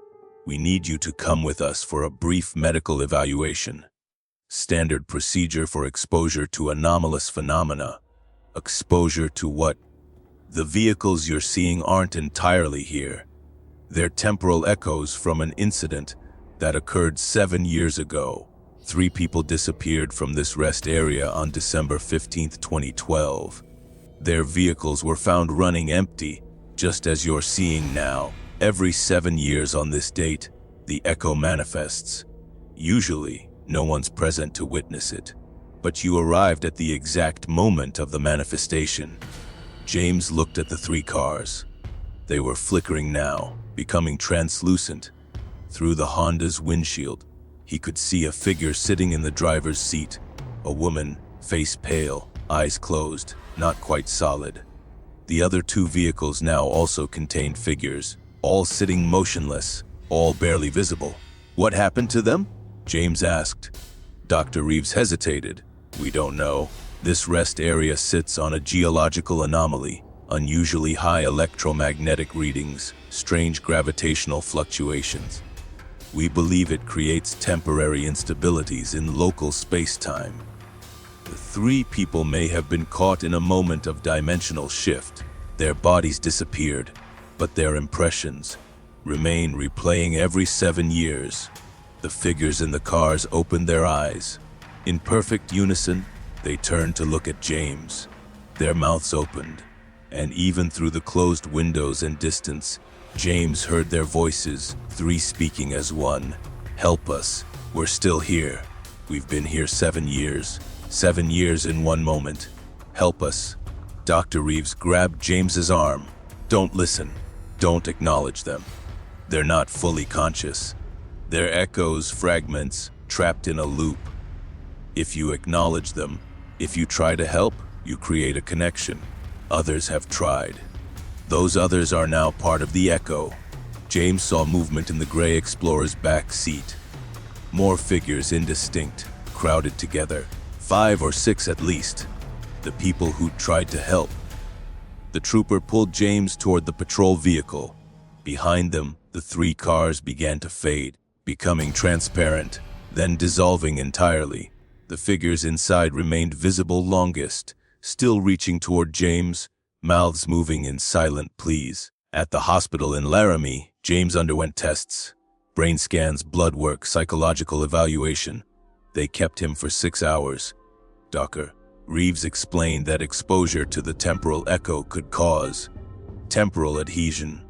We need you to come with us for a brief medical evaluation." Standard procedure for exposure to anomalous phenomena. Exposure to what? The vehicles you're seeing aren't entirely here. They're temporal echoes from an incident that occurred 7 years ago. 3 people disappeared from this rest area on December 15, 2012. Their vehicles were found running empty, just as you're seeing now. Every 7 years on this date, the echo manifests. Usually, no one's present to witness it, but you arrived at the exact moment of the manifestation. James looked at the 3 cars. They were flickering now, becoming translucent. Through the Honda's windshield, he could see a figure sitting in the driver's seat. A woman, face pale, eyes closed, not quite solid. The other 2 vehicles now also contained figures, all sitting motionless, all barely visible. "What happened to them?" James asked. Dr. Reeves hesitated. "We don't know. This rest area sits on a geological anomaly, unusually high electromagnetic readings, strange gravitational fluctuations. We believe it creates temporary instabilities in local space-time. The 3 people may have been caught in a moment of dimensional shift. Their bodies disappeared, but their impressions remain, replaying every 7 years. The figures in the cars opened their eyes. In perfect unison, they turned to look at James. Their mouths opened, and even through the closed windows and distance, James heard their voices, 3 speaking as one. "Help us. We're still here. We've been here 7 years. 7 years in one moment. Help us." Dr. Reeves grabbed James's arm. "Don't listen. Don't acknowledge them. They're not fully conscious. They're echoes, fragments, trapped in a loop. If you acknowledge them, if you try to help, you create a connection. Others have tried. Those others are now part of the echo." James saw movement in the gray Explorer's back seat. More figures, indistinct, crowded together. 5 or 6 at least. The people who tried to help. The trooper pulled James toward the patrol vehicle. Behind them, the 3 cars began to fade, becoming transparent, then dissolving entirely. The figures inside remained visible longest, still reaching toward James, mouths moving in silent pleas. At the hospital in Laramie, James underwent tests. Brain scans, blood work, psychological evaluation. They kept him for 6 hours. Dr. Reeves explained that exposure to the temporal echo could cause temporal adhesion,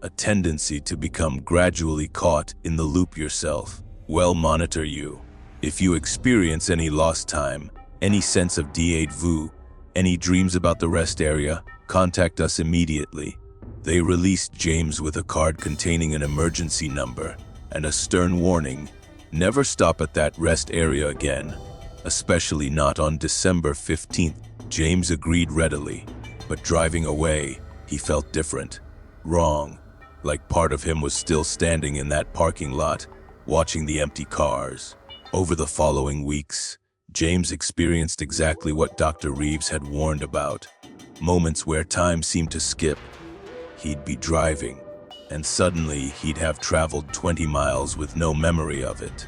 a tendency to become gradually caught in the loop yourself. "We'll monitor you. If you experience any lost time, any sense of déjà vu, any dreams about the rest area, contact us immediately." They released James with a card containing an emergency number and a stern warning: never stop at that rest area again, especially not on December 15th. James agreed readily, but driving away, he felt different, wrong, like part of him was still standing in that parking lot, watching the empty cars. Over the following weeks, James experienced exactly what Dr. Reeves had warned about. Moments where time seemed to skip. He'd be driving, and suddenly he'd have traveled 20 miles with no memory of it.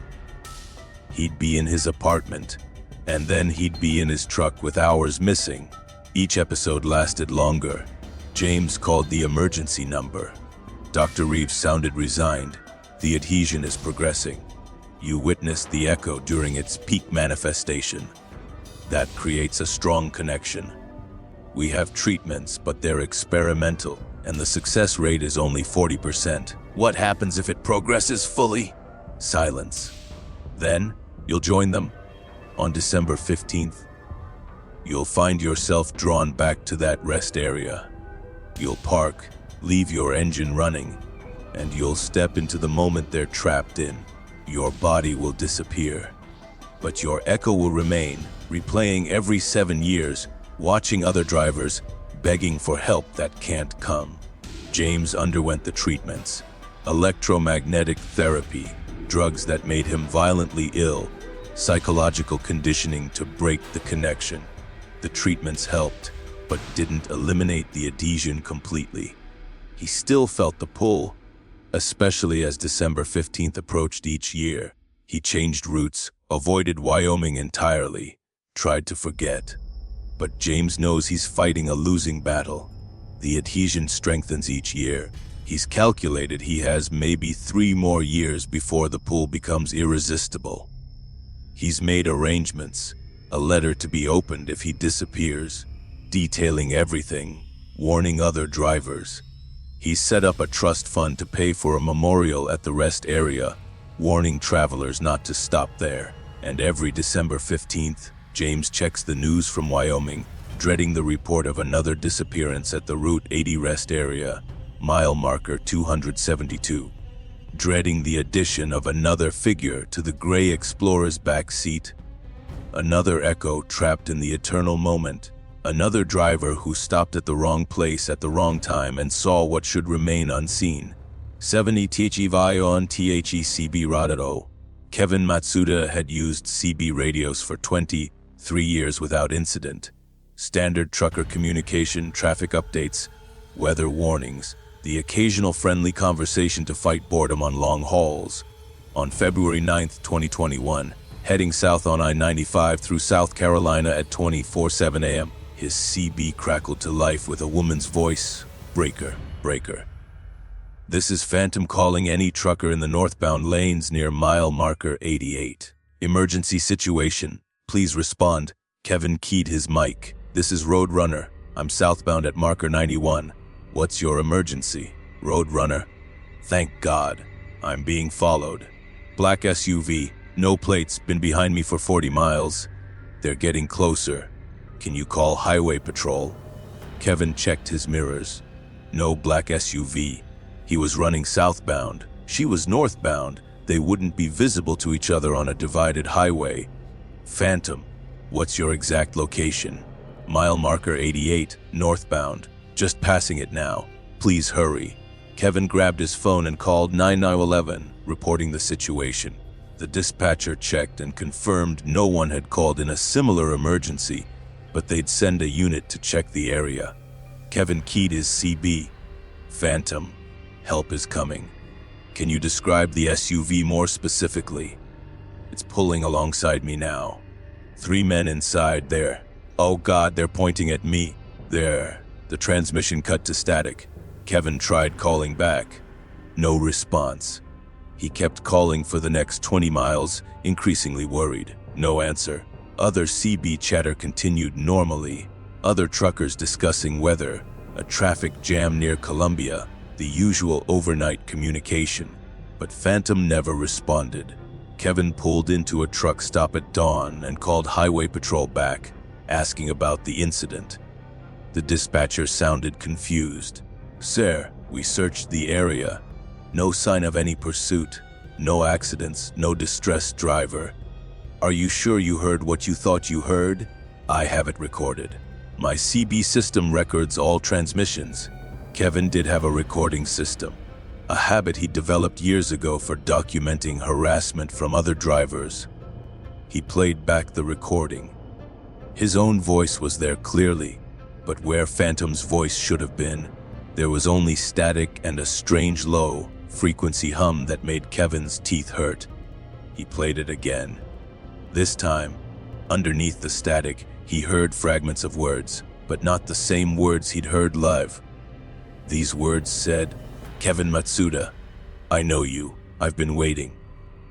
He'd be in his apartment, and then he'd be in his truck with hours missing. Each episode lasted longer. James called the emergency number. Dr. Reeves sounded resigned. "The adhesion is progressing. You witnessed the echo during its peak manifestation. That creates a strong connection. We have treatments, but they're experimental and the success rate is only 40%. What happens if it progresses fully? Silence. Then, you'll join them. On December 15th, you'll find yourself drawn back to that rest area. You'll park, leave your engine running, and you'll step into the moment they're trapped in. Your body will disappear, but your echo will remain, replaying every 7 years, watching other drivers, begging for help that can't come. James underwent the treatments: electromagnetic therapy, drugs that made him violently ill, psychological conditioning to break the connection. The treatments helped, but didn't eliminate the adhesion completely. He still felt the pull, especially as December 15th approached each year. He changed routes, avoided Wyoming entirely, tried to forget. But James knows he's fighting a losing battle. The adhesion strengthens each year. He's calculated he has maybe 3 more years before the pull becomes irresistible. He's made arrangements, a letter to be opened if he disappears, detailing everything, warning other drivers. He's set up a trust fund to pay for a memorial at the rest area, warning travelers not to stop there. And every December 15th, James checks the news from Wyoming, dreading the report of another disappearance at the Route 80 rest area, mile marker 272. Dreading the addition of another figure to the gray Explorer's back seat. Another echo trapped in the eternal moment. Another driver who stopped at the wrong place at the wrong time and saw what should remain unseen. 70 Vion THECB Radaro. Kevin Matsuda had used CB radios for 23 years without incident. Standard trucker communication, traffic updates, weather warnings, the occasional friendly conversation to fight boredom on long hauls. On February 9, 2021, heading south on I-95 through South Carolina at 24:07 a.m., his CB crackled to life with a woman's voice. Breaker, breaker. This is Phantom calling any trucker in the northbound lanes near mile marker 88. Emergency situation. Please respond. Kevin keyed his mic. This is Roadrunner. I'm southbound at marker 91. What's your emergency? Roadrunner. Thank God. I'm being followed. Black SUV, no plates, been behind me for 40 miles. They're getting closer. Can you call Highway Patrol? Kevin checked his mirrors. No black SUV. He was running southbound. She was northbound. They wouldn't be visible to each other on a divided highway. Phantom, what's your exact location? Mile marker 88, northbound. Just passing it now. Please hurry. Kevin grabbed his phone and called 9911, reporting the situation. The dispatcher checked and confirmed no one had called in a similar emergency, but they'd send a unit to check the area. Kevin keyed his CB. Phantom, help is coming. Can you describe the SUV more specifically? It's pulling alongside me now. 3 men inside there. Oh God, they're pointing at me. There. The transmission cut to static. Kevin tried calling back. No response. He kept calling for the next 20 miles, increasingly worried. No answer. Other CB chatter continued normally. Other truckers discussing weather, a traffic jam near Columbia, the usual overnight communication. But Phantom never responded. Kevin pulled into a truck stop at dawn and called Highway Patrol back, asking about the incident. The dispatcher sounded confused. Sir, we searched the area. No sign of any pursuit. No accidents, no distressed driver. Are you sure you heard what you thought you heard? I have it recorded. My CB system records all transmissions. Kevin did have a recording system, a habit he developed years ago for documenting harassment from other drivers. He played back the recording. His own voice was there clearly, but where Phantom's voice should have been, there was only static and a strange low frequency hum that made Kevin's teeth hurt. He played it again. This time, underneath the static, he heard fragments of words, but not the same words he'd heard live. These words said, Kevin Matsuda, I know you. I've been waiting.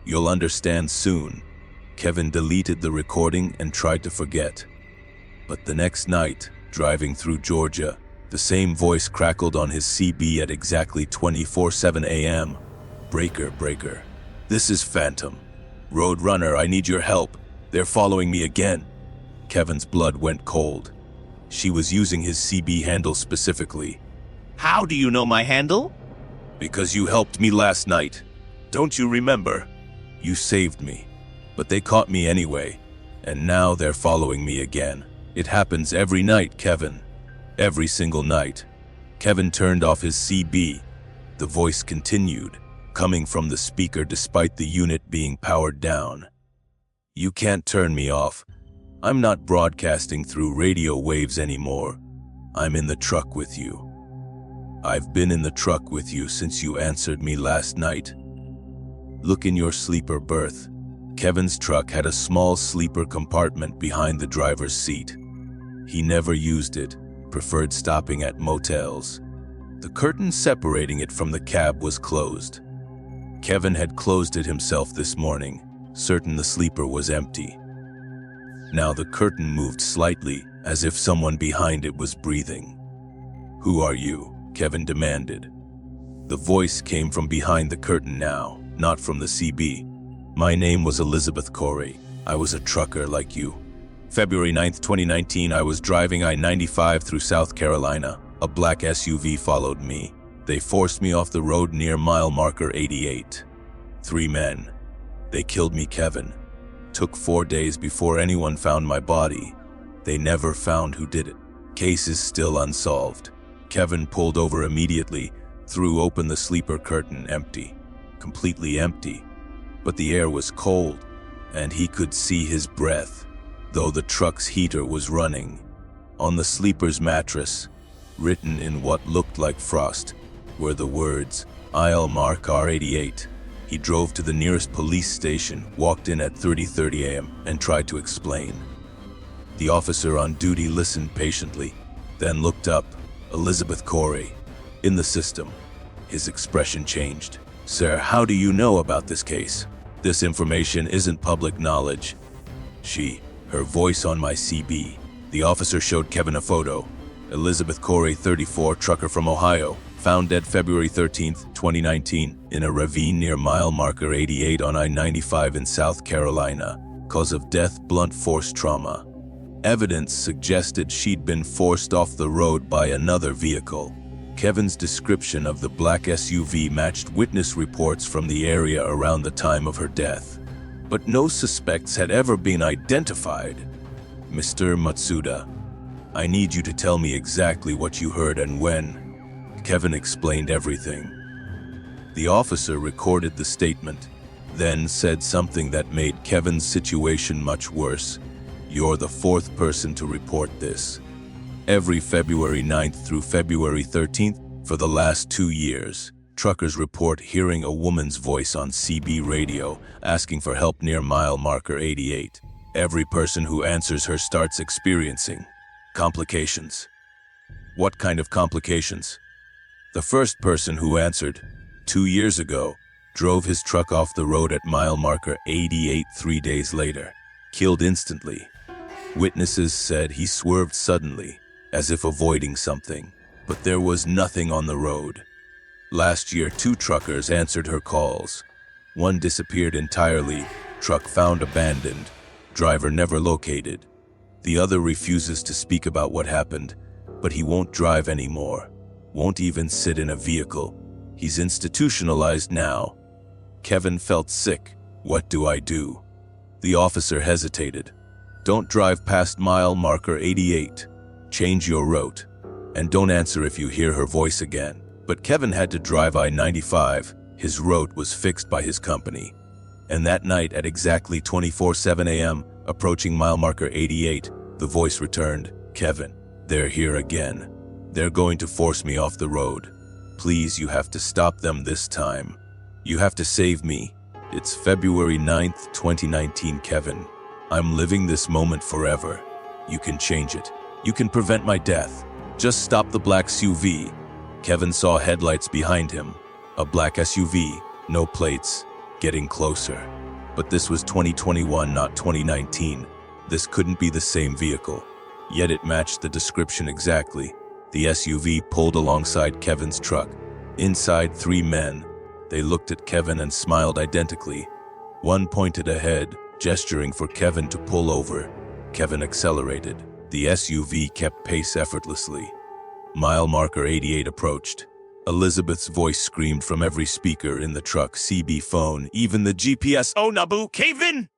You'll understand soon. Kevin deleted the recording and tried to forget. But the next night, driving through Georgia, The same voice crackled on his CB at exactly 24:07 a.m. Breaker, breaker. This is Phantom. Roadrunner, I need your help. They're following me again. Kevin's blood went cold. She was using his CB handle specifically. How do you know my handle? Because you helped me last night. Don't you remember? You saved me. But they caught me anyway. And now they're following me again. It happens every night, Kevin. Every single night. Kevin turned off his CB. The voice continued, coming from the speaker despite the unit being powered down. You can't turn me off. I'm not broadcasting through radio waves anymore. I'm in the truck with you. I've been in the truck with you since you answered me last night. Look in your sleeper berth. Kevin's truck had a small sleeper compartment behind the driver's seat. He never used it, preferred stopping at motels. The curtain separating it from the cab was closed. Kevin had closed it himself this morning, certain the sleeper was empty. Now the curtain moved slightly, as if someone behind it was breathing. Who are you? Kevin demanded. The voice came from behind the curtain now, not from the CB. My name was Elizabeth Corey. I was a trucker like you. February 9th, 2019, I was driving I-95 through South Carolina. A black SUV followed me. They forced me off the road near mile marker 88. 3 men. They killed me, Kevin. Took 4 days before anyone found my body. They never found who did it. Case is still unsolved. Kevin pulled over immediately, threw open the sleeper curtain, empty. Completely empty. But the air was cold, and he could see his breath, though the truck's heater was running. On the sleeper's mattress, written in what looked like frost, were the words, "I'll mark R88. He drove to the nearest police station, walked in at 30:30 a.m. and tried to explain. The officer on duty listened patiently, then looked up. Elizabeth Corey. In the system. His expression changed. Sir, how do you know about this case? This information isn't public knowledge. Her voice on my CB. The officer showed Kevin a photo. Elizabeth Corey, 34, trucker from Ohio, found dead February 13th, 2019, in a ravine near mile marker 88 on I-95 in South Carolina. Cause of death, blunt force trauma. Evidence suggested she'd been forced off the road by another vehicle. Kevin's description of the black SUV matched witness reports from the area around the time of her death. But no suspects had ever been identified. Mr. Matsuda, I need you to tell me exactly what you heard and when. Kevin explained everything. The officer recorded the statement, then said something that made Kevin's situation much worse. You're the 4th person to report this. Every February 9th through February 13th for the last 2 years, truckers report hearing a woman's voice on CB radio asking for help near mile marker 88. Every person who answers her starts experiencing complications. What kind of complications? The first person who answered, 2 years ago, drove his truck off the road at mile marker 88 3 days later, killed instantly. Witnesses said he swerved suddenly, as if avoiding something, but there was nothing on the road. Last year, 2 truckers answered her calls. One disappeared entirely, truck found abandoned, driver never located. The other refuses to speak about what happened, but he won't drive anymore, won't even sit in a vehicle. He's institutionalized now. Kevin felt sick. What do I do? The officer hesitated. Don't drive past mile marker 88. Change your route. And don't answer if you hear her voice again. But Kevin had to drive I-95. His route was fixed by his company. And that night at exactly 24:07 a.m., approaching mile marker 88, the voice returned, Kevin, they're here again. They're going to force me off the road. Please, you have to stop them this time. You have to save me. It's February 9th, 2019, Kevin. I'm living this moment forever. You can change it. You can prevent my death. Just stop the black SUV. Kevin saw headlights behind him. A black SUV, no plates, getting closer. But this was 2021, not 2019. This couldn't be the same vehicle. Yet it matched the description exactly. The SUV pulled alongside Kevin's truck. Inside, 3 men. They looked at Kevin and smiled identically. One pointed ahead, gesturing for Kevin to pull over. Kevin accelerated. The SUV kept pace effortlessly. Mile marker 88 approached. Elizabeth's voice screamed from every speaker in the truck, CB phone, even the GPS. Oh, Nabu, Kevin!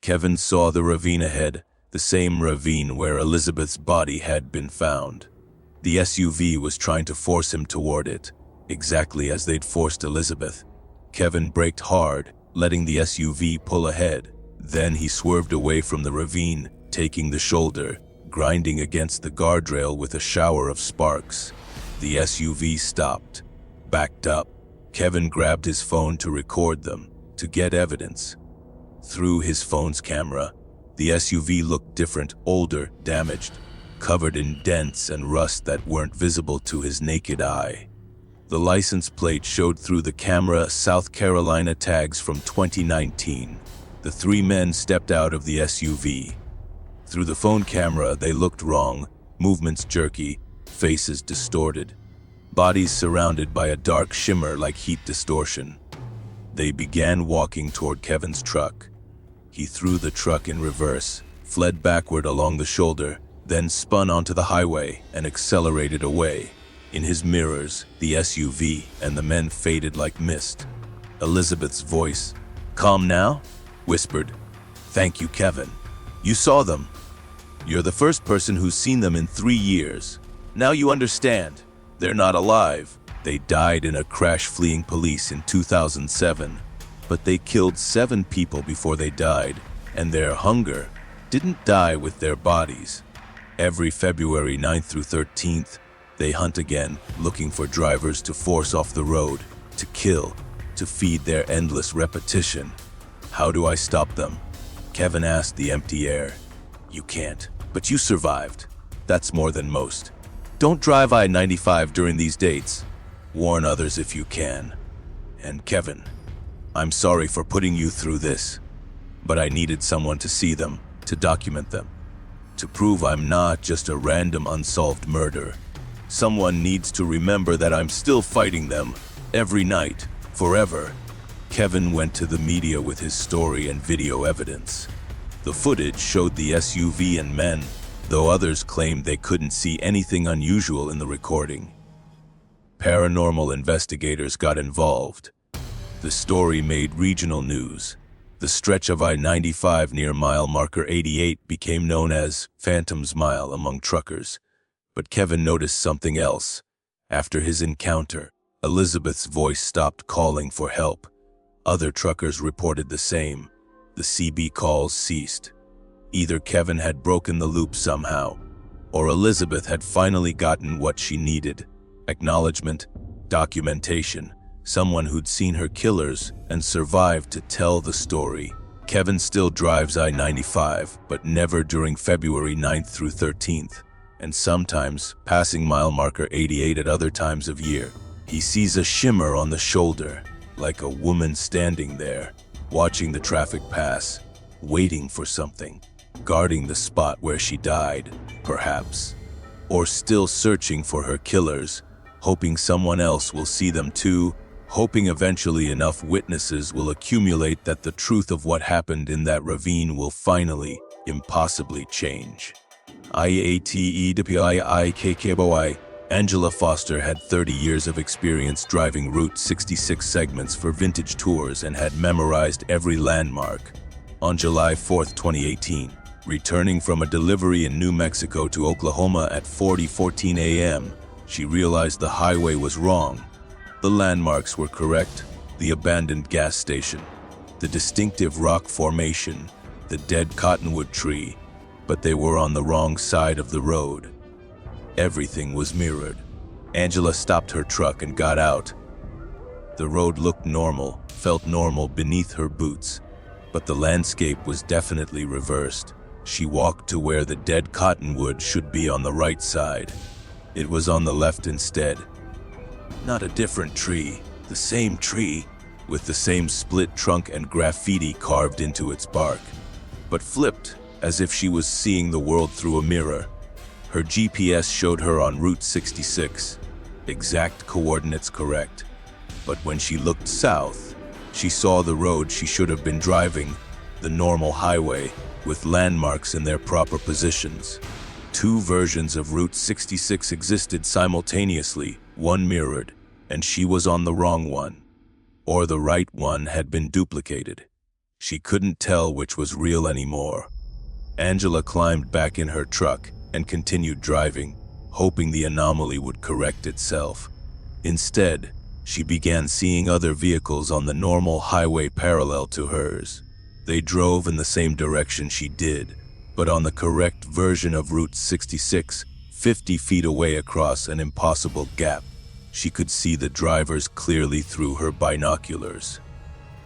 Kevin saw the ravine ahead, the same ravine where Elizabeth's body had been found. The SUV was trying to force him toward it, exactly as they'd forced Elizabeth. Kevin braked hard, letting the SUV pull ahead. Then he swerved away from the ravine, taking the shoulder, grinding against the guardrail with a shower of sparks. The SUV stopped, backed up. Kevin grabbed his phone to record them, to get evidence. Through his phone's camera, the SUV looked different, older, damaged, covered in dents and rust that weren't visible to his naked eye. The license plate showed through the camera South Carolina tags from 2019. The 3 men stepped out of the SUV. Through the phone camera, they looked wrong, movements jerky, faces distorted, bodies surrounded by a dark shimmer like heat distortion. They began walking toward Kevin's truck. He threw the truck in reverse, fled backward along the shoulder, then spun onto the highway and accelerated away. In his mirrors, the SUV and the men faded like mist. Elizabeth's voice, "Calm now?" whispered, "Thank you, Kevin. You saw them. You're the first person who's seen them in 3 years. Now you understand. They're not alive. They died in a crash fleeing police in 2007. But they killed 7 people before they died, and their hunger didn't die with their bodies. Every February 9th through 13th, they hunt again, looking for drivers to force off the road, to kill, to feed their endless repetition. How do I stop them?" Kevin asked the empty air. "You can't, but you survived. That's more than most. Don't drive I-95 during these dates. Warn others if you can. And Kevin, I'm sorry for putting you through this, but I needed someone to see them, to document them, to prove I'm not just a random unsolved murder. Someone needs to remember that I'm still fighting them, every night, forever." Kevin went to the media with his story and video evidence. The footage showed the SUV and men, though others claimed they couldn't see anything unusual in the recording. Paranormal investigators got involved. The story made regional news. The stretch of I-95 near mile marker 88 became known as Phantom's Mile among truckers. But Kevin noticed something else. After his encounter, Elizabeth's voice stopped calling for help. Other truckers reported the same. The CB calls ceased. Either Kevin had broken the loop somehow, or Elizabeth had finally gotten what she needed: acknowledgement, documentation, someone who'd seen her killers and survived to tell the story. Kevin still drives I-95, but never during February 9th through 13th, and sometimes passing mile marker 88 at other times of year. He sees a shimmer on the shoulder, like a woman standing there, watching the traffic pass, waiting for something, guarding the spot where she died, perhaps, or still searching for her killers, hoping someone else will see them too, hoping eventually enough witnesses will accumulate that the truth of what happened in that ravine will finally, impossibly change. IATEWIIKKBOI. Angela Foster had 30 years of experience driving Route 66 segments for vintage tours and had memorized every landmark. On July 4, 2018, returning from a delivery in New Mexico to Oklahoma at 4:14 a.m., she realized the highway was wrong. The landmarks were correct: the abandoned gas station, the distinctive rock formation, the dead cottonwood tree, but they were on the wrong side of the road. Everything was mirrored. Angela stopped her truck and got out. The road looked normal, felt normal beneath her boots, but the landscape was definitely reversed. She walked to where the dead cottonwood should be on the right side. It was on the left instead. Not a different tree, the same tree, with the same split trunk and graffiti carved into its bark, but flipped as if she was seeing the world through a mirror. Her GPS showed her on Route 66, exact coordinates correct. But when she looked south, she saw the road she should have been driving, the normal highway, with landmarks in their proper positions. Two versions of Route 66 existed simultaneously, one mirrored, and she was on the wrong one. Or the right one had been duplicated. She couldn't tell which was real anymore. Angela climbed back in her truck and continued driving, hoping the anomaly would correct itself. Instead, she began seeing other vehicles on the normal highway parallel to hers. They drove in the same direction she did, but on the correct version of Route 66, 50 feet away across an impossible gap. She could see the drivers clearly through her binoculars.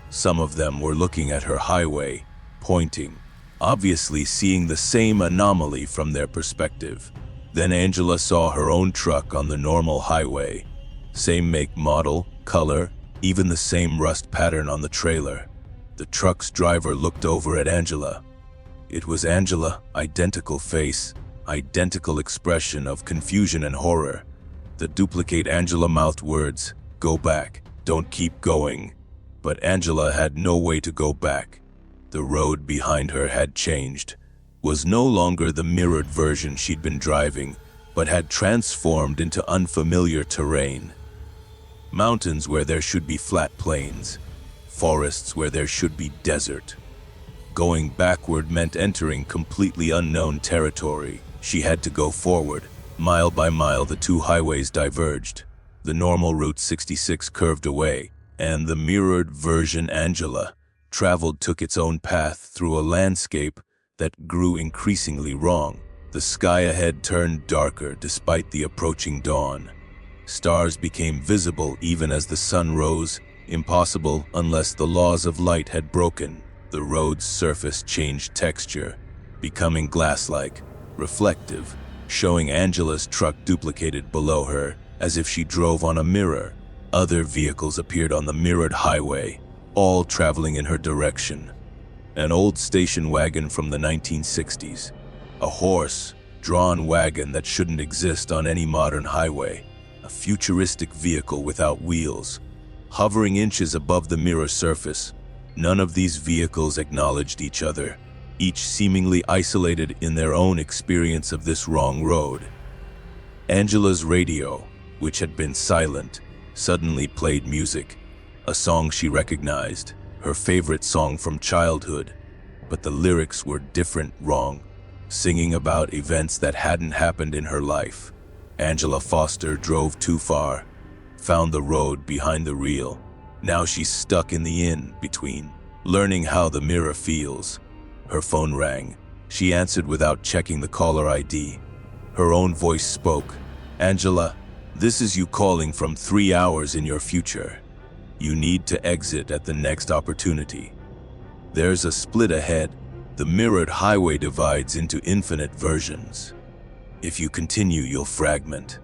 Some of them were looking at her highway, pointing, obviously seeing the same anomaly from their perspective. Then Angela saw her own truck on the normal highway. Same make, model, color, even the same rust pattern on the trailer. The truck's driver looked over at Angela. It was Angela, identical face, identical expression of confusion and horror. The duplicate Angela mouthed words, "Go back, don't keep going." But Angela had no way to go back. The road behind her had changed, was no longer the mirrored version she'd been driving, but had transformed into unfamiliar terrain. Mountains where there should be flat plains, forests where there should be desert. Going backward meant entering completely unknown territory. She had to go forward. Mile by mile, the two highways diverged. The normal Route 66 curved away, and the mirrored version Angela traveled took its own path through a landscape that grew increasingly wrong. The sky ahead turned darker despite the approaching dawn. Stars became visible even as the sun rose, impossible unless the laws of light had broken. The road's surface changed texture, becoming glass-like, reflective, showing Angela's truck duplicated below her, as if she drove on a mirror. Other vehicles appeared on the mirrored highway, all traveling in her direction. An old station wagon from the 1960s. A horse-drawn wagon that shouldn't exist on any modern highway. A futuristic vehicle without wheels, hovering inches above the mirror surface. None of these vehicles acknowledged each other, each seemingly isolated in their own experience of this wrong road. Angela's radio, which had been silent, suddenly played music, a song she recognized, her favorite song from childhood. But the lyrics were different, wrong, singing about events that hadn't happened in her life. Angela Foster drove too far, found the road behind the reel. Now she's stuck in the in-between, learning how the mirror feels. Her phone rang. She answered without checking the caller ID. Her own voice spoke. "Angela, this is you calling from 3 hours in your future. You need to exit at the next opportunity. There's a split ahead. The mirrored highway divides into infinite versions. If you continue, you'll fragment.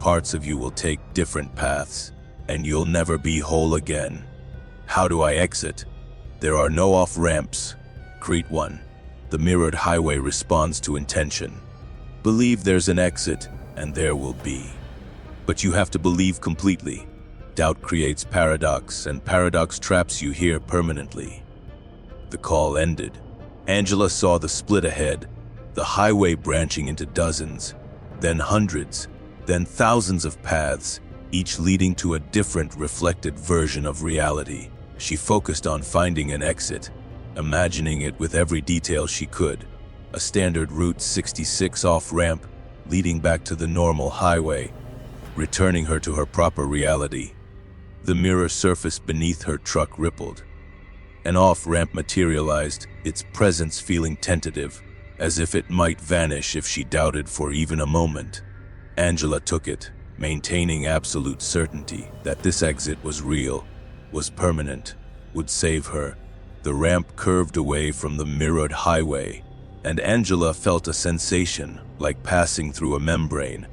Parts of you will take different paths, and you'll never be whole again. How do I exit? There are no off-ramps. Crete 1. The mirrored highway responds to intention. Believe there's an exit, and there will be. But you have to believe completely. Doubt creates paradox, and paradox traps you here permanently." The call ended. Angela saw the split ahead, the highway branching into dozens, then hundreds, then thousands of paths, each leading to a different reflected version of reality. She focused on finding an exit, imagining it with every detail she could. A standard Route 66 off-ramp leading back to the normal highway, returning her to her proper reality. The mirror surface beneath her truck rippled. An off-ramp materialized, its presence feeling tentative, as if it might vanish if she doubted for even a moment. Angela took it, maintaining absolute certainty that this exit was real, was permanent, would save her. The ramp curved away from the mirrored highway, and Angela felt a sensation like passing through a membrane,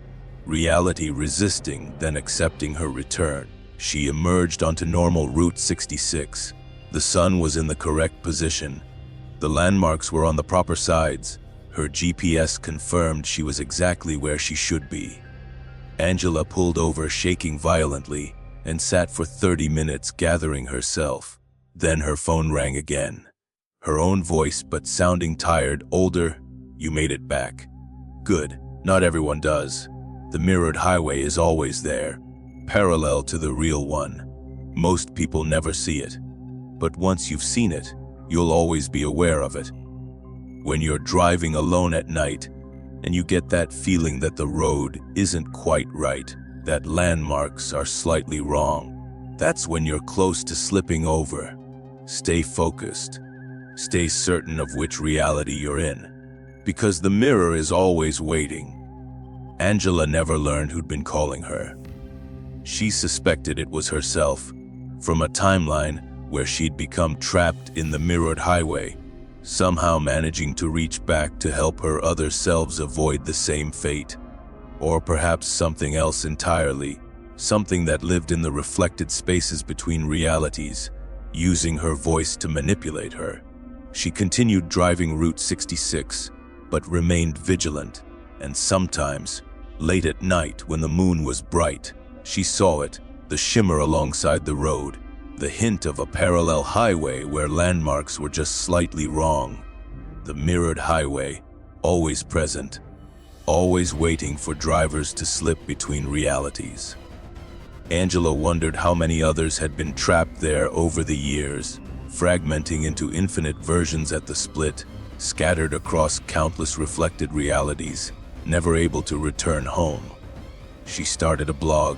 reality resisting, then accepting her return. She emerged onto normal Route 66. The sun was in the correct position, The landmarks were on the proper sides. Her GPS confirmed she was exactly where she should be. Angela pulled over, shaking violently, and sat for 30 minutes gathering herself. Then her phone rang again. Her own voice, but sounding tired. "Older, you made it back. Good, not everyone does. The mirrored highway is always there, parallel to the real one. Most people never see it. But once you've seen it, you'll always be aware of it. When you're driving alone at night, and you get that feeling that the road isn't quite right, that landmarks are slightly wrong, that's when you're close to slipping over. Stay focused. Stay certain of which reality you're in, because the mirror is always waiting." Angela never learned who'd been calling her. She suspected it was herself, from a timeline where she'd become trapped in the mirrored highway, somehow managing to reach back to help her other selves avoid the same fate. Or perhaps something else entirely, something that lived in the reflected spaces between realities, using her voice to manipulate her. She continued driving Route 66, but remained vigilant, and sometimes, late at night when the moon was bright, she saw it, the shimmer alongside the road, the hint of a parallel highway where landmarks were just slightly wrong. The mirrored highway, always present, always waiting for drivers to slip between realities. Angela wondered how many others had been trapped there over the years, fragmenting into infinite versions at the split, scattered across countless reflected realities, never able to return home. She started a blog,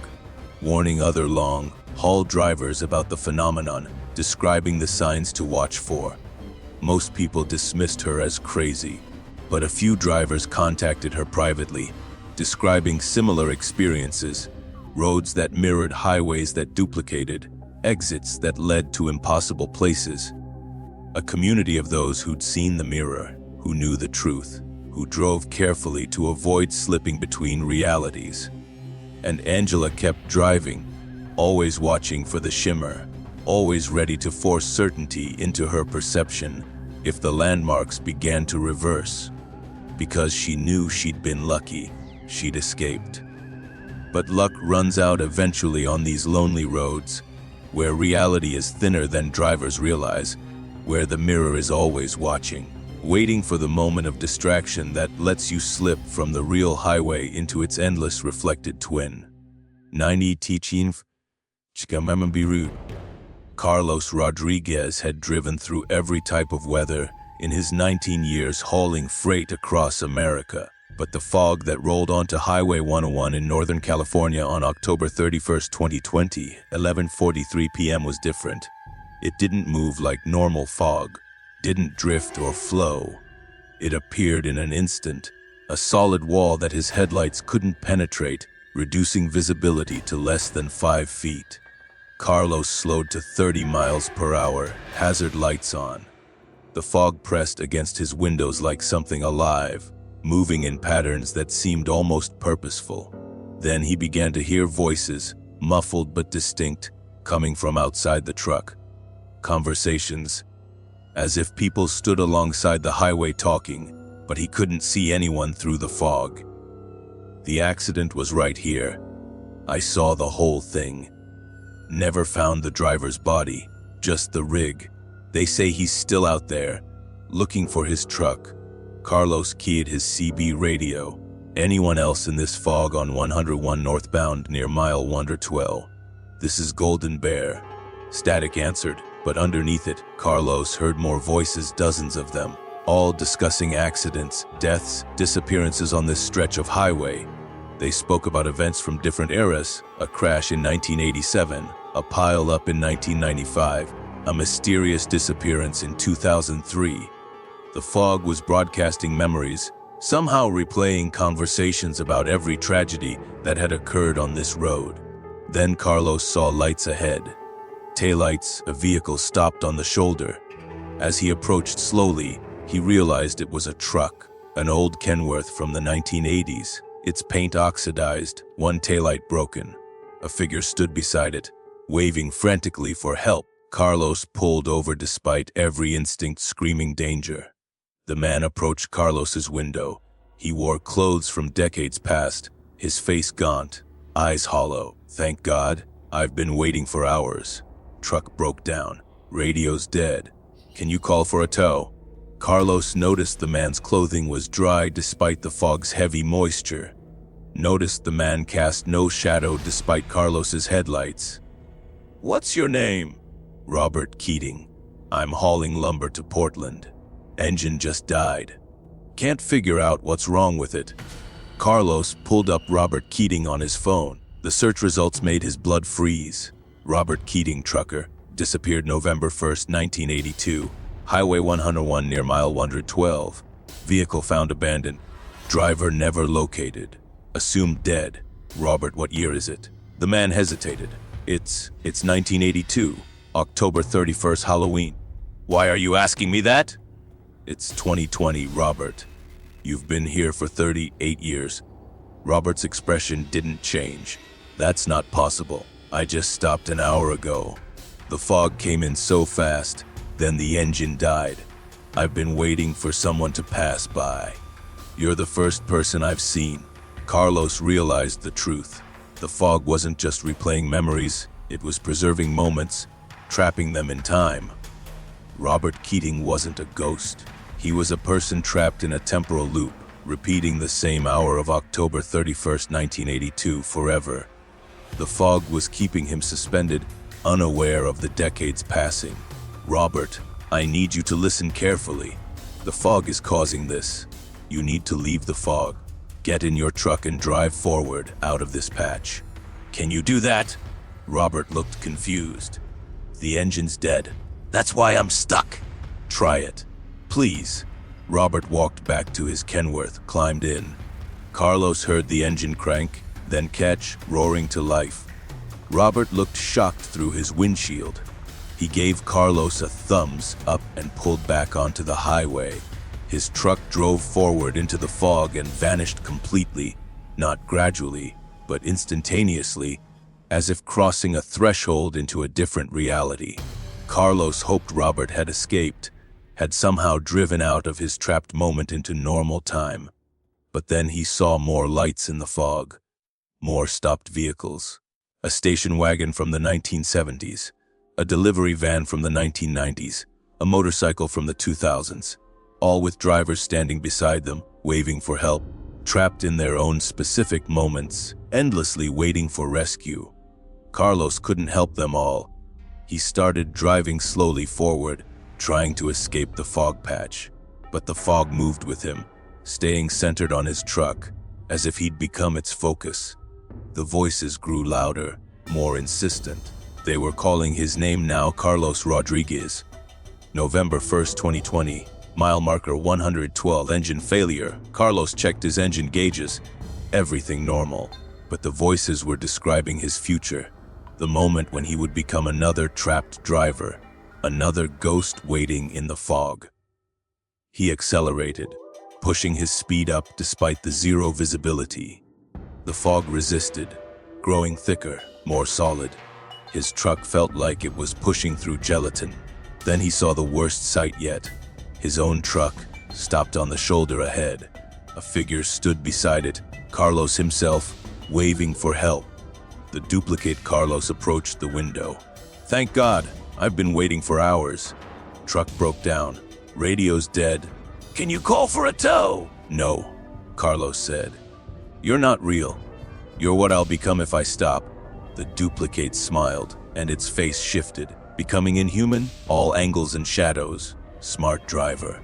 warning other long-haul drivers about the phenomenon, describing the signs to watch for. Most people dismissed her as crazy, but a few drivers contacted her privately, describing similar experiences, roads that mirrored highways that duplicated, exits that led to impossible places. A community of those who'd seen the mirror, who knew the truth, who drove carefully to avoid slipping between realities. And Angela kept driving, always watching for the shimmer, always ready to force certainty into her perception if the landmarks began to reverse. Because she knew she'd been lucky, she'd escaped. But luck runs out eventually on these lonely roads, where reality is thinner than drivers realize, where the mirror is always watching, waiting for the moment of distraction that lets you slip from the real highway into its endless reflected twin. 90 teaching Chicamamabirut. Carlos Rodriguez had driven through every type of weather in his 19 years hauling freight across America. But the fog that rolled onto Highway 101 in Northern California on October 31, 2020, 11:43 p.m. was different. It didn't move like normal fog, didn't drift or flow. It appeared in an instant, a solid wall that his headlights couldn't penetrate, reducing visibility to less than 5 feet. Carlos slowed to 30 miles per hour, hazard lights on. The fog pressed against his windows like something alive, moving in patterns that seemed almost purposeful. Then he began to hear voices, muffled but distinct, coming from outside the truck. Conversations, as if people stood alongside the highway talking, but he couldn't see anyone through the fog. "The accident was right here. I saw the whole thing. Never found the driver's body, just the rig. They say he's still out there, looking for his truck." Carlos keyed his CB radio. "Anyone else in this fog on 101 northbound near mile 112? This is Golden Bear." Static answered, but underneath it, Carlos heard more voices, dozens of them, all discussing accidents, deaths, disappearances on this stretch of highway. They spoke about events from different eras: a crash in 1987, a pile-up in 1995, a mysterious disappearance in 2003. The fog was broadcasting memories, somehow replaying conversations about every tragedy that had occurred on this road. Then Carlos saw lights ahead. Taillights, a vehicle stopped on the shoulder. As he approached slowly, he realized it was a truck, an old Kenworth from the 1980s, its paint oxidized, one taillight broken. A figure stood beside it, waving frantically for help. Carlos pulled over despite every instinct screaming danger. The man approached Carlos's window. He wore clothes from decades past, his face gaunt, eyes hollow. "Thank God, I've been waiting for hours." Truck broke down. "Radio's dead. Can you call for a tow?" Carlos noticed the man's clothing was dry despite the fog's heavy moisture. Noticed the man cast no shadow despite Carlos's headlights. "What's your name?" "Robert Keating. I'm hauling lumber to Portland. Engine just died. Can't figure out what's wrong with it." Carlos pulled up Robert Keating on his phone. The search results made his blood freeze. Robert Keating, trucker, disappeared November 1st, 1982. Highway 101 near mile 112. Vehicle found abandoned. Driver never located. Assumed dead. "Robert, what year is it?" The man hesitated. It's 1982. October 31st, Halloween." "Why are you asking me that?" "It's 2020, Robert. You've been here for 38 years. Robert's expression didn't change. "That's not possible. I just stopped an hour ago. The fog came in so fast, then the engine died. I've been waiting for someone to pass by. You're the first person I've seen." Carlos realized the truth. The fog wasn't just replaying memories, it was preserving moments, trapping them in time. Robert Keating wasn't a ghost. He was a person trapped in a temporal loop, repeating the same hour of October 31st, 1982 forever. The fog was keeping him suspended, unaware of the decades passing. "Robert, I need you to listen carefully. The fog is causing this. You need to leave the fog. Get in your truck and drive forward out of this patch." "Can you do that?" Robert looked confused. "The engine's dead. That's why I'm stuck." "Try it. Please." Robert walked back to his Kenworth, climbed in. Carlos heard the engine crank, then catch, roaring to life. Robert looked shocked through his windshield. He gave Carlos a thumbs up and pulled back onto the highway. His truck drove forward into the fog and vanished completely, not gradually, but instantaneously, as if crossing a threshold into a different reality. Carlos hoped Robert had escaped, had somehow driven out of his trapped moment into normal time. But then he saw more lights in the fog, more stopped vehicles, a station wagon from the 1970s, a delivery van from the 1990s, a motorcycle from the 2000s, all with drivers standing beside them, waving for help, trapped in their own specific moments, endlessly waiting for rescue. Carlos couldn't help them all. He started driving slowly forward, trying to escape the fog patch. But the fog moved with him, staying centered on his truck, as if he'd become its focus. The voices grew louder, more insistent. They were calling his name now, Carlos Rodriguez. November 1st, 2020. Mile marker 112, engine failure. Carlos checked his engine gauges. Everything normal. But the voices were describing his future. The moment when he would become another trapped driver. Another ghost waiting in the fog. He accelerated, pushing his speed up despite the zero visibility. The fog resisted, growing thicker, more solid. His truck felt like it was pushing through gelatin. Then he saw the worst sight yet. His own truck stopped on the shoulder ahead. A figure stood beside it, Carlos himself, waving for help. The duplicate Carlos approached the window. "Thank God, I've been waiting for hours." Truck broke down. "Radio's dead." "Can you call for a tow?" "No," Carlos said. "You're not real. You're what I'll become if I stop." The duplicate smiled, and its face shifted, becoming inhuman, all angles and shadows. "Smart driver.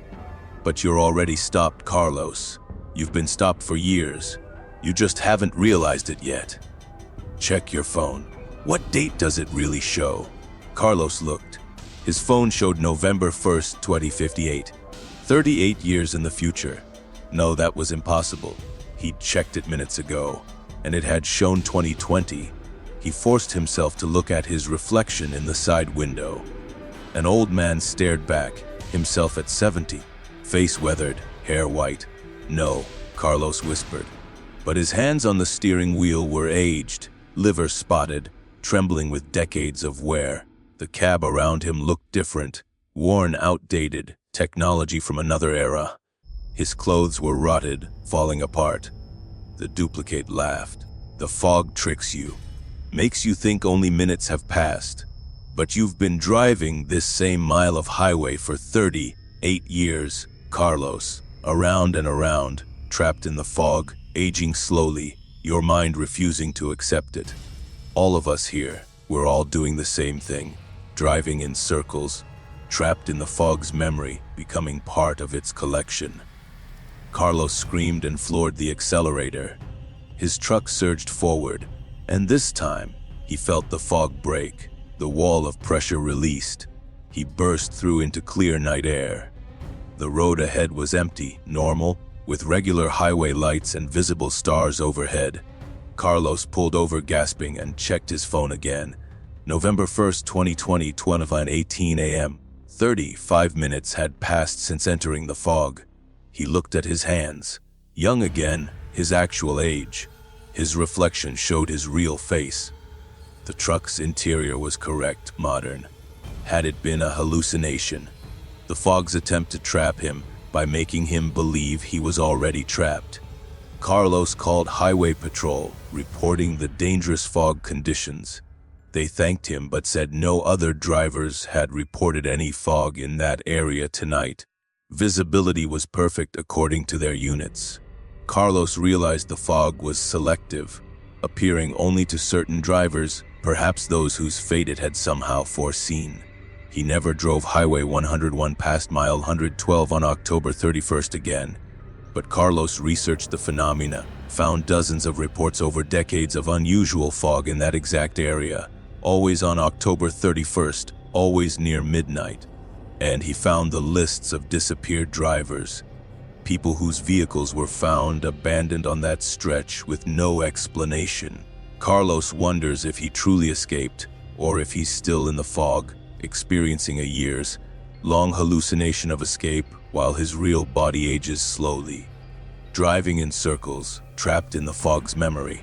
But you're already stopped, Carlos. You've been stopped for years. You just haven't realized it yet. Check your phone. What date does it really show?" Carlos looked. His phone showed November 1st, 2058. 38 years in the future. No, that was impossible. He'd checked it minutes ago, and it had shown 2020. He forced himself to look at his reflection in the side window. An old man stared back, himself at 70, face weathered, hair white. "No," Carlos whispered. But his hands on the steering wheel were aged, liver spotted, trembling with decades of wear. The cab around him looked different, worn, outdated, technology from another era. His clothes were rotted, falling apart. The duplicate laughed. The fog tricks you, makes you think only minutes have passed. But you've been driving this same mile of highway for 38 years, Carlos, around and around, trapped in the fog, aging slowly, your mind refusing to accept it. All of us here, we're all doing the same thing, driving in circles, trapped in the fog's memory, becoming part of its collection. Carlos screamed and floored the accelerator. His truck surged forward, and this time, he felt the fog break, the wall of pressure released. He burst through into clear night air. The road ahead was empty, normal, with regular highway lights and visible stars overhead. Carlos pulled over gasping and checked his phone again. November 1st, 2020, 12:18 a.m. 35 minutes had passed since entering the fog. He looked at his hands. Young again, his actual age. His reflection showed his real face. The truck's interior was correct, modern. Had it been a hallucination? The fog's attempt to trap him by making him believe he was already trapped. Carlos called Highway Patrol, reporting the dangerous fog conditions. They thanked him but said no other drivers had reported any fog in that area tonight. Visibility was perfect according to their units. Carlos realized the fog was selective, appearing only to certain drivers, perhaps those whose fate it had somehow foreseen. He never drove Highway 101 past mile 112 on October 31st again. But Carlos researched the phenomena, found dozens of reports over decades of unusual fog in that exact area, always on October 31st, always near midnight. And he found the lists of disappeared drivers, people whose vehicles were found abandoned on that stretch with no explanation. Carlos wonders if he truly escaped, or if he's still in the fog, experiencing a years-long hallucination of escape while his real body ages slowly. Driving in circles, trapped in the fog's memory.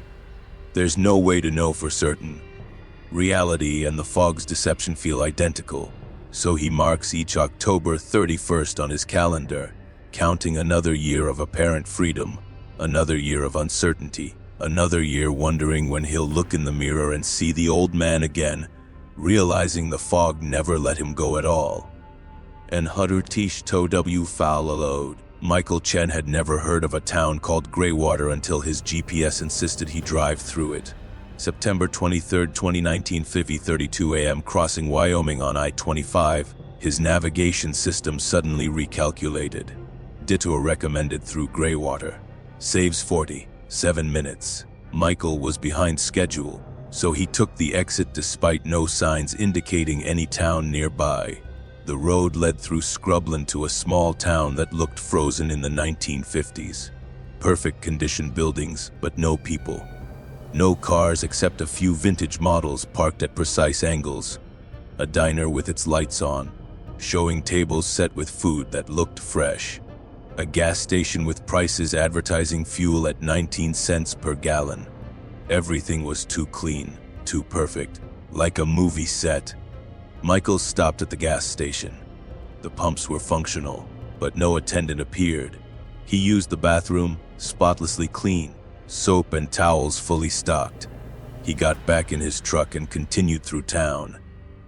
There's no way to know for certain. Reality and the fog's deception feel identical. So he marks each October 31st on his calendar, counting another year of apparent freedom, another year of uncertainty, another year wondering when he'll look in the mirror and see the old man again, realizing the fog never let him go at all. And Hudurtish to W Falaload. Michael Chen had never heard of a town called Greywater until his GPS insisted he drive through it. September 23, 2019, 5:32 a.m. crossing Wyoming on I-25, his navigation system suddenly recalculated. Detour recommended through Greywater. Saves 47 minutes. Michael was behind schedule, so he took the exit despite no signs indicating any town nearby. The road led through scrubland to a small town that looked frozen in the 1950s. Perfect condition buildings, but no people. No cars except a few vintage models parked at precise angles. A diner with its lights on, showing tables set with food that looked fresh. A gas station with prices advertising fuel at 19 cents per gallon. Everything was too clean, too perfect, like a movie set. Michael stopped at the gas station. The pumps were functional, but no attendant appeared. He used the bathroom, spotlessly clean. Soap and towels fully stocked. He got back in his truck and continued through town.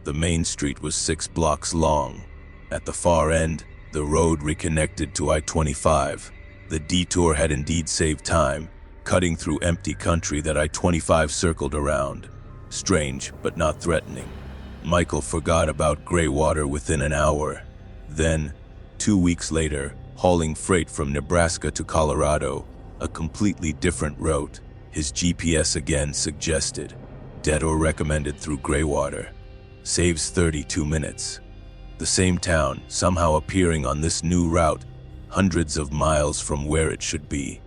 The main street was 6 blocks long. At the far end, the road reconnected to I-25. The detour had indeed saved time, cutting through empty country that I-25 circled around. Strange, but not threatening. Michael forgot about Greywater within an hour. Then, 2 weeks later, hauling freight from Nebraska to Colorado, a completely different route, his GPS again suggested. Detour recommended through Greywater. Saves 32 minutes. The same town somehow appearing on this new route, hundreds of miles from where it should be.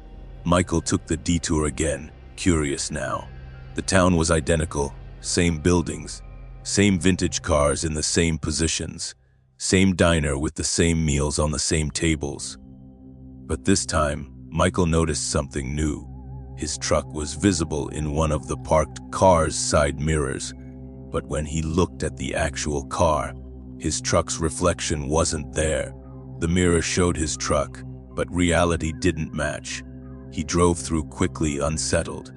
Michael took the detour again, curious now. The town was identical, same buildings, same vintage cars in the same positions, same diner with the same meals on the same tables. But this time, Michael noticed something new. His truck was visible in one of the parked car's side mirrors. But when he looked at the actual car, his truck's reflection wasn't there. The mirror showed his truck, but reality didn't match. He drove through quickly, unsettled.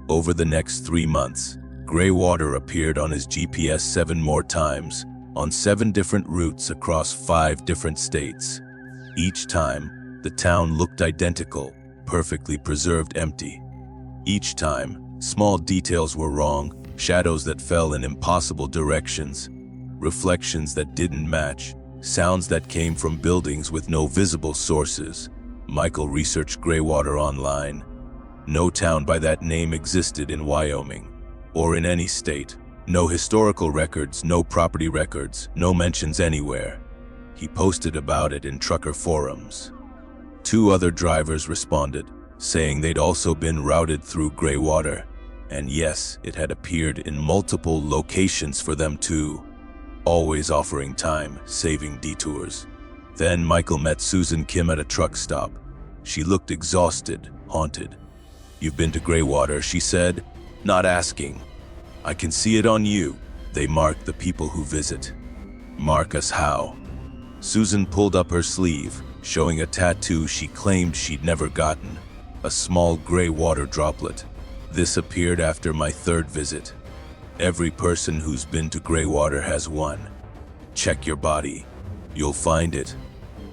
Over the next 3 months, gray water appeared on his GPS 7 more times, on 7 different routes across 5 different states. Each time, the town looked identical, perfectly preserved, empty. Each time, small details were wrong, shadows that fell in impossible directions, reflections that didn't match, sounds that came from buildings with no visible sources. Michael researched gray water online. No town by that name existed in Wyoming, or in any state. No historical records, no property records, no mentions anywhere. He posted about it in trucker forums. 2 other drivers responded, saying they'd also been routed through gray water. And yes, it had appeared in multiple locations for them too, always offering time-saving detours. Then Michael met Susan Kim at a truck stop. She looked exhausted, haunted. "You've been to gray water," she said, not asking. "I can see it on you. They mark the people who visit." "Mark us how?" Susan pulled up her sleeve, showing a tattoo she claimed she'd never gotten, a small gray water droplet. "This appeared after my 3rd visit. Every person who's been to gray water has one. Check your body. You'll find it."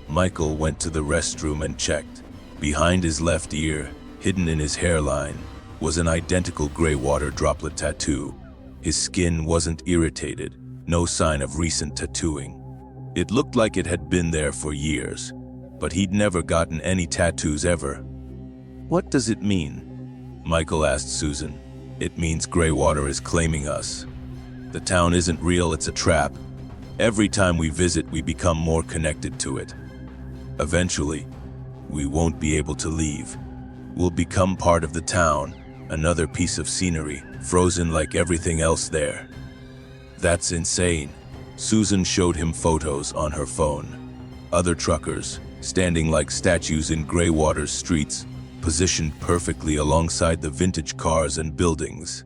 Michael went to the restroom and checked. Behind his left ear, hidden in his hairline, was an identical gray water droplet tattoo. His skin wasn't irritated, no sign of recent tattooing. It looked like it had been there for years, but he'd never gotten any tattoos ever. "What does it mean?" Michael asked Susan. "It means gray water is claiming us. The town isn't real, it's a trap. Every time we visit, we become more connected to it. Eventually, we won't be able to leave. We'll become part of the town, another piece of scenery, frozen like everything else there." "That's insane." Susan showed him photos on her phone. Other truckers, standing like statues in gray water's streets, positioned perfectly alongside the vintage cars and buildings.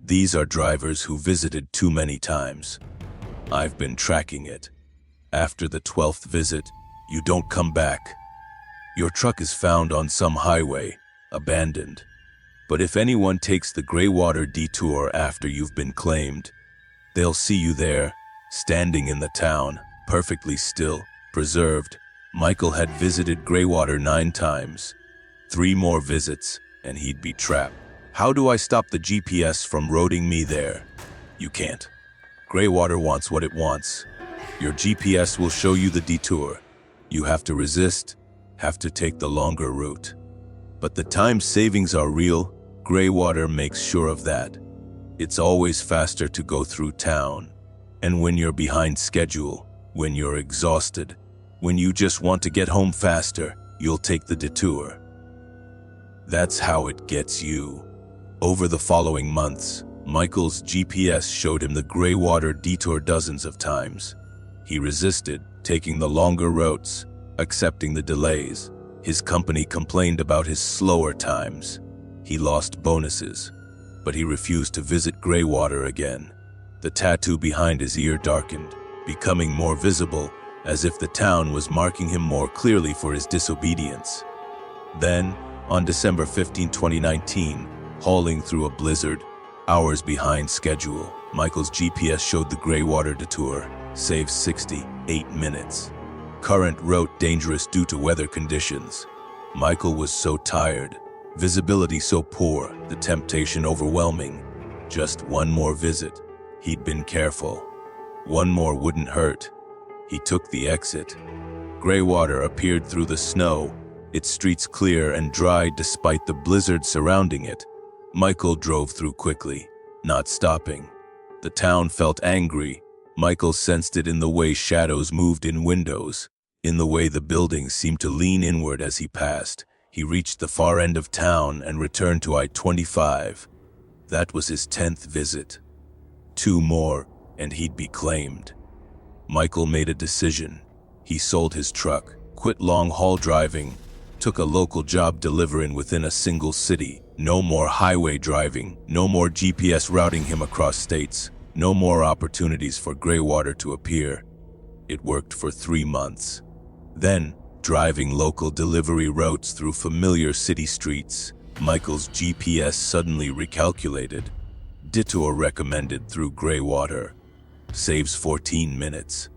These are drivers who visited too many times. I've been tracking it. After the 12th visit, you don't come back. Your truck is found on some highway, abandoned. But if anyone takes the gray water detour after you've been claimed, they'll see you there, standing in the town, perfectly still, preserved. Michael had visited gray water 9 times. 3 more visits, and he'd be trapped. "How do I stop the GPS from roading me there?" "You can't. Gray water wants what it wants. Your GPS will show you the detour. You have to resist, have to take the longer route. But the time savings are real. Gray water makes sure of that. It's always faster to go through town. And when you're behind schedule, when you're exhausted, when you just want to get home faster, you'll take the detour. That's how it gets you." Over the following months, Michael's GPS showed him the gray water detour dozens of times. He resisted, taking the longer routes, accepting the delays. His company complained about his slower times. He lost bonuses, but he refused to visit gray water again. The tattoo behind his ear darkened, becoming more visible, as if the town was marking him more clearly for his disobedience. Then, on December 15, 2019, hauling through a blizzard, hours behind schedule, Michael's GPS showed the gray water detour, saved 68 minutes. Current wrote dangerous due to weather conditions. Michael was so tired, visibility so poor, the temptation overwhelming. Just one more visit. He'd been careful. One more wouldn't hurt. He took the exit. Gray water appeared through the snow, its streets clear and dry despite the blizzard surrounding it. Michael drove through quickly, not stopping. The town felt angry. Michael sensed it in the way shadows moved in windows, in the way the buildings seemed to lean inward as he passed. He reached the far end of town and returned to I-25. That was his 10th visit. 2 more, and he'd be claimed. Michael made a decision. He sold his truck, quit long-haul driving, took a local job delivering within a single city. No more highway driving, no more GPS routing him across states. No more opportunities for Greywater to appear. It worked for 3 months. Then, driving local delivery routes through familiar city streets, Michael's GPS suddenly recalculated. Detour recommended through Greywater. Saves 14 minutes.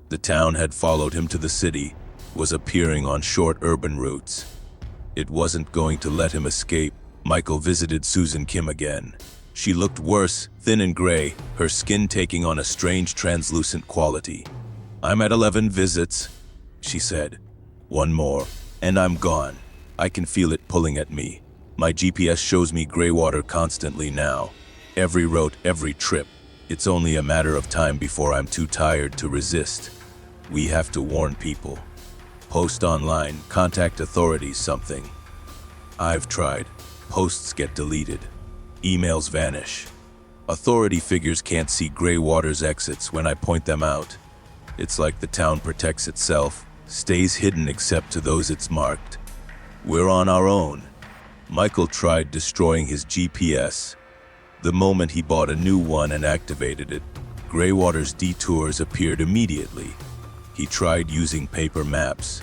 The town had followed him to the city, was appearing on short urban routes. It wasn't going to let him escape. Michael visited Susan Kim again. She looked worse, thin and gray, her skin taking on a strange translucent quality. "I'm at 11 visits," she said. "One more, and I'm gone. I can feel it pulling at me. My GPS shows me Greywater constantly now. Every route, every trip. It's only a matter of time before I'm too tired to resist. We have to warn people. Post online, contact authorities, something." I've tried. Posts get deleted. Emails vanish. Authority figures can't see Greywater's exits when I point them out. It's like the town protects itself, stays hidden except to those it's marked. We're on our own. Michael tried destroying his GPS. The moment he bought a new one and activated it, Greywater's detours appeared immediately. He tried using paper maps.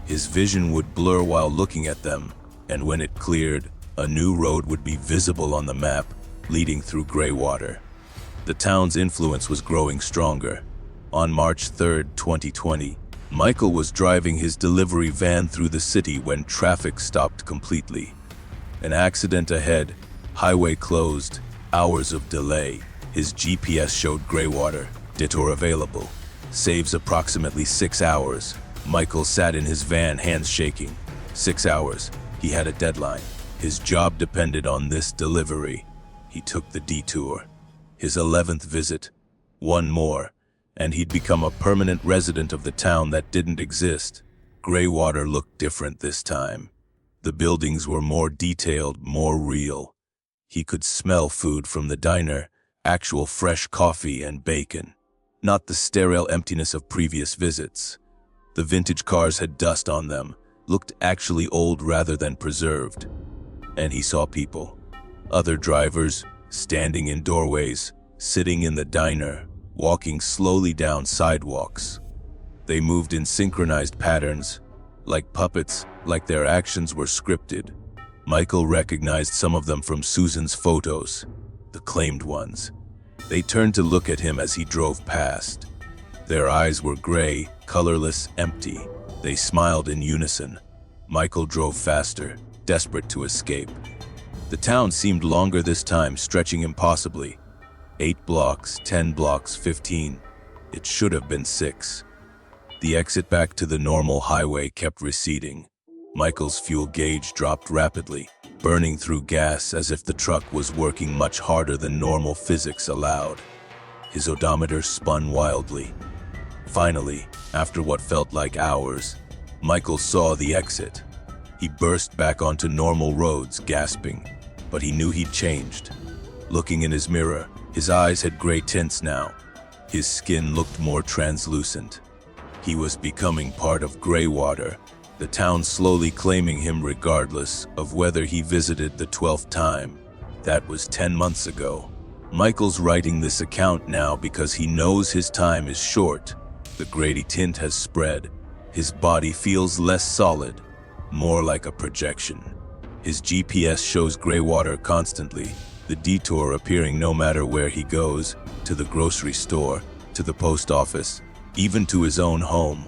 His vision would blur while looking at them, and when it cleared, a new road would be visible on the map, leading through Greywater. The town's influence was growing stronger. On March 3rd, 2020, Michael was driving his delivery van through the city when traffic stopped completely. An accident ahead, highway closed, hours of delay. His GPS showed Greywater, detour available. Saves approximately 6 hours. Michael sat in his van, hands shaking. 6 hours. He had a deadline. His job depended on this delivery. He took the detour. His 11th visit. One more, and he'd become a permanent resident of the town that didn't exist. Greywater looked different this time. The buildings were more detailed, more real. He could smell food from the diner, actual fresh coffee and bacon. Not the sterile emptiness of previous visits. The vintage cars had dust on them, looked actually old rather than preserved. And he saw people. Other drivers, standing in doorways, sitting in the diner, walking slowly down sidewalks. They moved in synchronized patterns, like puppets, like their actions were scripted. Michael recognized some of them from Susan's photos, the claimed ones. They turned to look at him as he drove past. Their eyes were gray, colorless, empty. They smiled in unison. Michael drove faster, desperate to escape. The town seemed longer this time, stretching impossibly. 8 blocks, 10 blocks, 15. It should have been 6. The exit back to the normal highway kept receding. Michael's fuel gauge dropped rapidly, burning through gas as if the truck was working much harder than normal physics allowed. His odometer spun wildly. Finally, after what felt like hours, Michael saw the exit. He burst back onto normal roads, gasping, but he knew he'd changed. Looking in his mirror, his eyes had gray tints now. His skin looked more translucent. He was becoming part of Greywater, the town slowly claiming him regardless of whether he visited the 12th time. That was 10 months ago. Michael's writing this account now because he knows his time is short. The grady tint has spread. His body feels less solid, more like a projection. His GPS shows Greywater constantly, the detour appearing no matter where he goes, to the grocery store, to the post office, even to his own home.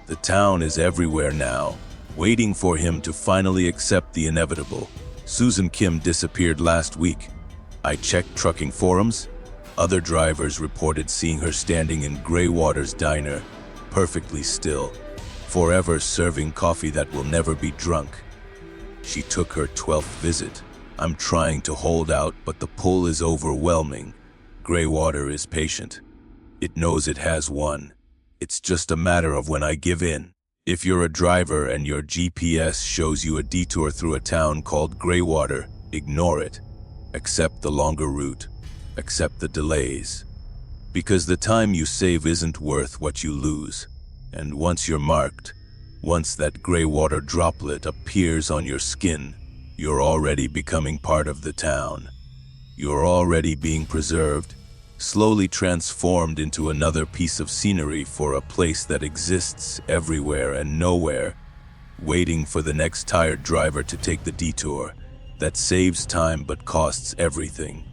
The town is everywhere now, waiting for him to finally accept the inevitable. Susan Kim disappeared last week. I checked trucking forums. Other drivers reported seeing her standing in Greywater's diner, perfectly still, forever serving coffee that will never be drunk. She took her 12th visit. I'm trying to hold out, but the pull is overwhelming. Greywater is patient. It knows it has won. It's just a matter of when I give in. If you're a driver and your GPS shows you a detour through a town called Greywater, ignore it. Accept the longer route. Accept the delays. Because the time you save isn't worth what you lose. And once you're marked, once that Greywater droplet appears on your skin, you're already becoming part of the town. You're already being preserved, slowly transformed into another piece of scenery for a place that exists everywhere and nowhere, waiting for the next tired driver to take the detour that saves time but costs everything.